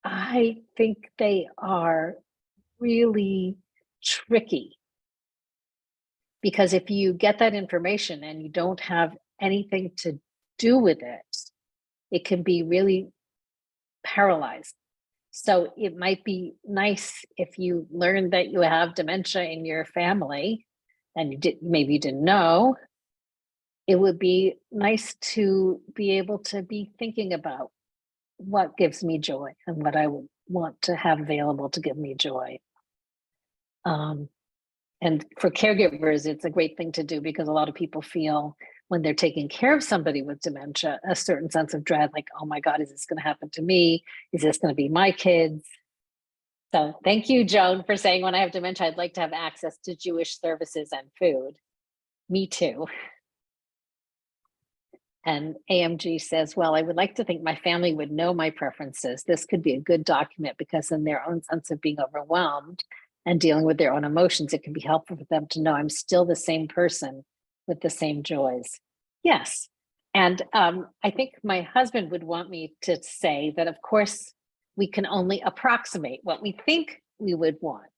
I think they are really tricky, because if you get that information and you don't have anything to do with it, it can be really paralyzed. So it might be nice if you learn that you have dementia in your family and maybe you didn't know. It would be nice to be able to be thinking about what gives me joy and what I would want to have available to give me joy. And for caregivers, it's a great thing to do, because a lot of people feel when they're taking care of somebody with dementia, a certain sense of dread, like, oh my God, is this going to happen to me? Is this going to be my kids? So thank you, Joan, for saying when I have dementia, I'd like to have access to Jewish services and food. Me too. And AMG says, well, I would like to think my family would know my preferences. This could be a good document, because in their own sense of being overwhelmed and dealing with their own emotions, it can be helpful for them to know I'm still the same person with the same joys. Yes. And I think my husband would want me to say that, of course, we can only approximate what we think we would want.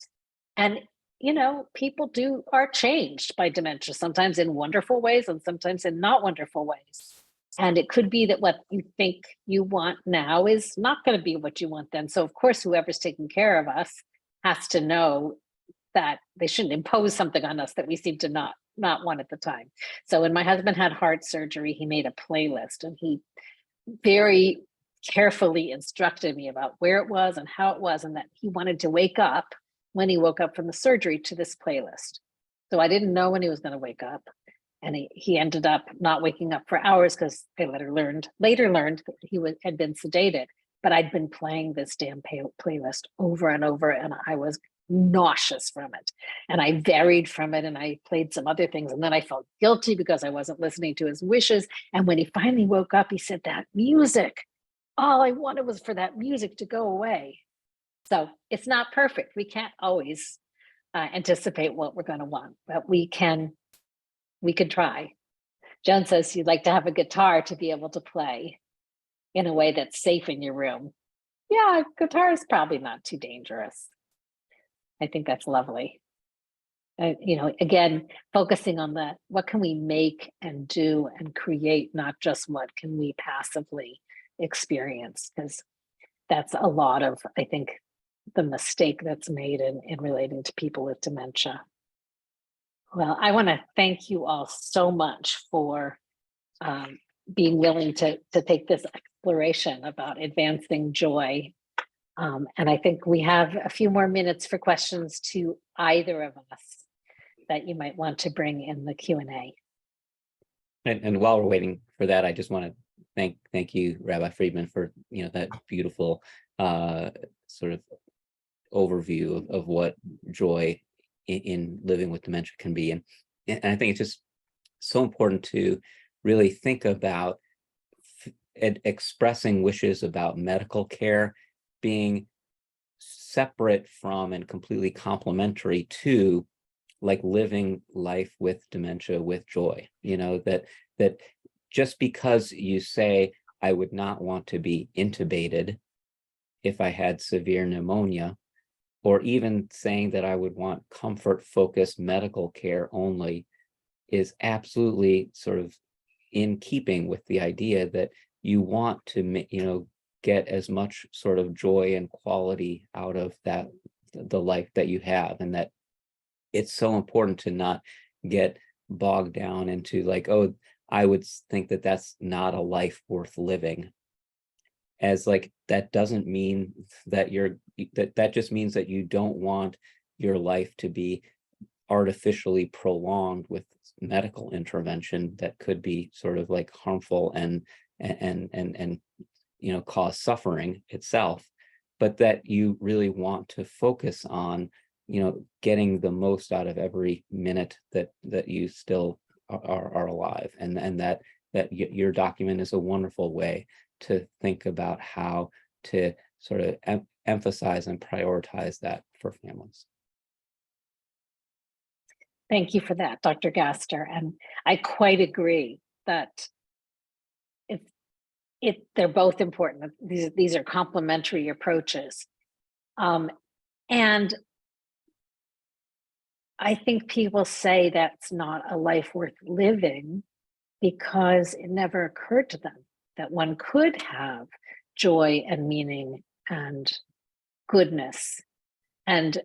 And you know, people are changed by dementia, sometimes in wonderful ways and sometimes in not wonderful ways. And it could be that what you think you want now is not going to be what you want then. So of course, whoever's taking care of us has to know that they shouldn't impose something on us that we seem to not want at the time. So when my husband had heart surgery, he made a playlist, and he very carefully instructed me about where it was and how it was, and that he wanted to wake up when he woke up from the surgery to this playlist. So I didn't know when he was going to wake up. And he ended up not waking up for hours because I later learned that he had been sedated. But I'd been playing this damn playlist over and over, and I was nauseous from it. And I varied from it, and I played some other things. And then I felt guilty because I wasn't listening to his wishes. And when he finally woke up, he said, "That music, all I wanted was for that music to go away." So it's not perfect. We can't always anticipate what we're going to want, but we can try. Joan says you'd like to have a guitar to be able to play in a way that's safe in your room. Yeah, guitar is probably not too dangerous. I think that's lovely. You know, again, focusing on that, what can we make and do and create, not just what can we passively experience, because that's a lot of, I think, the mistake that's made in relating to people with dementia. Well, I want to thank you all so much for being willing to take this exploration about advancing joy. And I think we have a few more minutes for questions to either of us that you might want to bring in the Q&A. And while we're waiting for that, I just want to thank you, Rabbi Friedman, for that beautiful sort of overview of what joy in living with dementia can be. And I think it's just so important to really think about expressing wishes about medical care being separate from and completely complementary to like living life with dementia with joy. That just because you say, I would not want to be intubated if I had severe pneumonia, or even saying that I would want comfort-focused medical care only, is absolutely sort of in keeping with the idea that you want to, get as much sort of joy and quality out of the life that you have, and that it's so important to not get bogged down into like, oh, I would think that that's not a life worth living. As like, that doesn't mean that that just means that you don't want your life to be artificially prolonged with medical intervention that could be sort of like harmful and cause suffering itself, but that you really want to focus on getting the most out of every minute that you still are alive, and that your document is a wonderful way to think about how to sort of emphasize and prioritize that for families. Thank you for that, Dr. Gaster. And I quite agree that they're both important. These are complementary approaches. And I think people say that's not a life worth living because it never occurred to them that one could have joy and meaning and goodness. And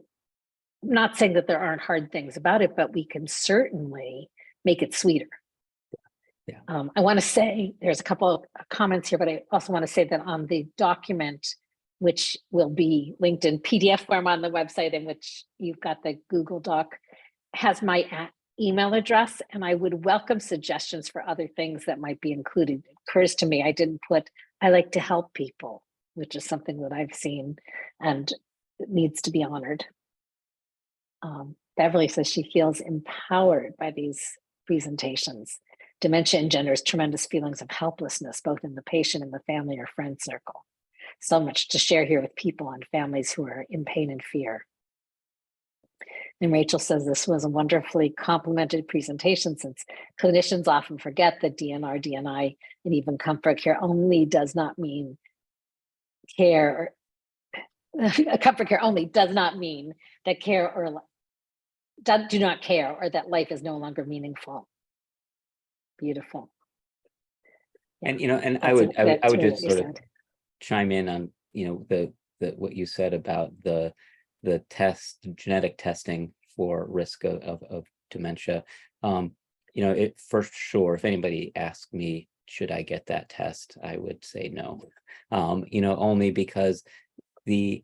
I'm not saying that there aren't hard things about it, but we can certainly make it sweeter. Yeah. I want to say there's a couple of comments here, but I also want to say that on the document, which will be linked in PDF form on the website, in which you've got the Google Doc, has my email address, and I would welcome suggestions for other things that might be included. It occurs to me I didn't put, I like to help people, which is something that I've seen and it needs to be honored. Beverly says she feels empowered by these presentations. Dementia engenders tremendous feelings of helplessness, both in the patient and the family or friend circle. So much to share here with people and families who are in pain and fear. And Rachel says this was a wonderfully complemented presentation, since clinicians often forget that DNR, DNI, and even comfort care only does not mean care. Comfort care only does not mean that care or do not care, or that life is no longer meaningful. Beautiful. And, you know, and I That's would really just what you sort of said. chime in on, you know, the what you said about the genetic testing for risk of dementia. You know, it for sure, if anybody asked me, should I get that test, I would say no. You know, only because the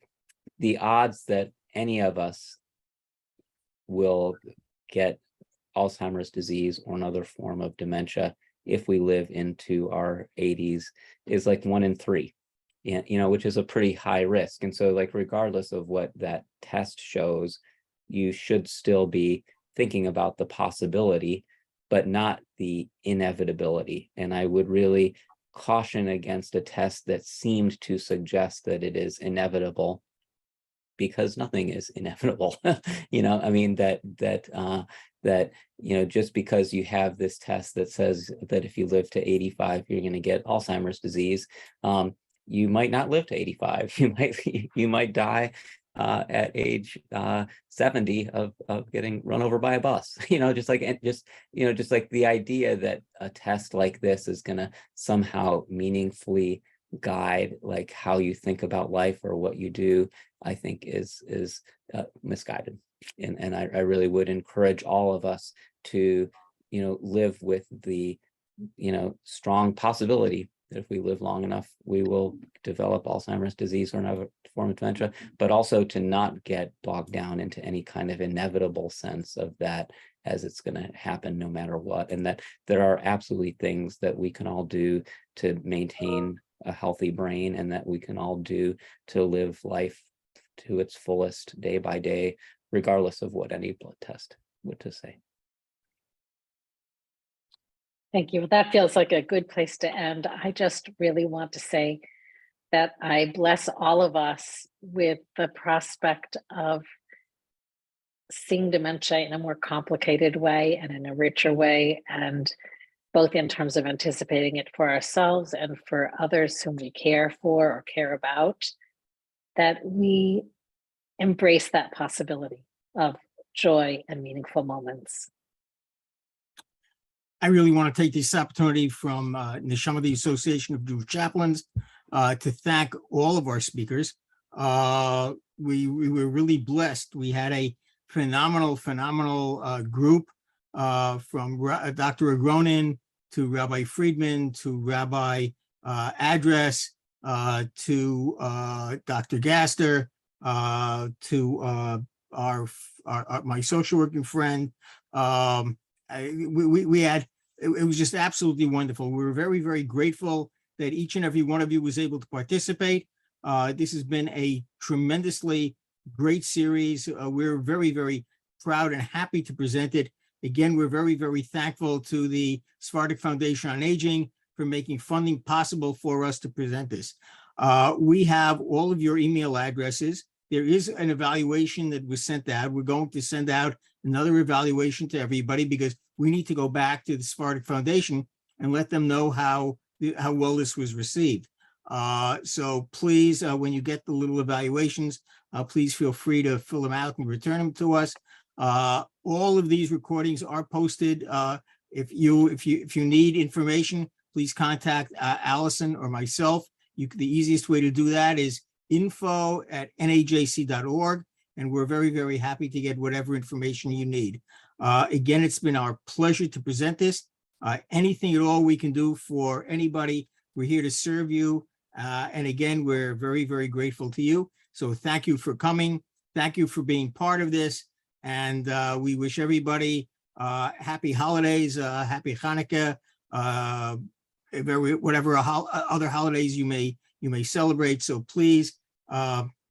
odds that any of us will get Alzheimer's disease or another form of dementia if we live into our 80s is like 1 in 3. Yeah, you know, which is a pretty high risk. And so, like, regardless of what that test shows, you should still be thinking about the possibility, but not the inevitability. And I would really caution against a test that seemed to suggest that it is inevitable, because nothing is inevitable. You know, I mean, that you know, just because you have this test that says that if you live to 85, you're going to get Alzheimer's disease, you might not live to 85. You might die at age 70 of getting run over by a bus. You know, just like the idea that a test like this is going to somehow meaningfully guide like how you think about life or what you do, I think is misguided. And I really would encourage all of us to, you know, live with the, you know, strong possibility that if we live long enough, we will develop Alzheimer's disease or another form of dementia, but also to not get bogged down into any kind of inevitable sense of that, as it's going to happen no matter what. And that there are absolutely things that we can all do to maintain a healthy brain, and that we can all do to live life to its fullest day by day, regardless of what any blood test would to say. Thank you. Well, that feels like a good place to end. I just really want to say that I bless all of us with the prospect of seeing dementia in a more complicated way and in a richer way, and both in terms of anticipating it for ourselves and for others whom we care for or care about, that we embrace that possibility of joy and meaningful moments. I really want to take this opportunity from Neshama, the Association of Jewish Chaplains, to thank all of our speakers. We were really blessed. We had a phenomenal group from Dr. Agronin to Rabbi Friedman to Rabbi Address to Dr. Gaster to my social working friend. We had, it was just absolutely wonderful. We were very, very grateful that each and every one of you was able to participate. This has been a tremendously great series. We're very, very proud and happy to present it. Again, we're very, very thankful to the Sephardic Foundation on Aging for making funding possible for us to present this. We have all of your email addresses. There is an evaluation that was sent out. We're going to send out another evaluation to everybody because we need to go back to the Sephardic Foundation and let them know how well this was received. So please, when you get the little evaluations, please feel free to fill them out and return them to us. All of these recordings are posted. If you need information, please contact Allison or myself. The easiest way to do that is info@najc.org, and we're very, very happy to get whatever information you need. Again, it's been our pleasure to present this. Anything at all we can do for anybody, we're here to serve you. And again, we're very, very grateful to you. So thank you for coming. Thank you for being part of this. And we wish everybody happy holidays, happy Hanukkah, whatever other holidays you may celebrate. So please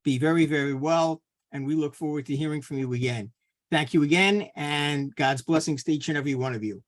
be very, very well. And we look forward to hearing from you again. Thank you again, and God's blessings to each and every one of you.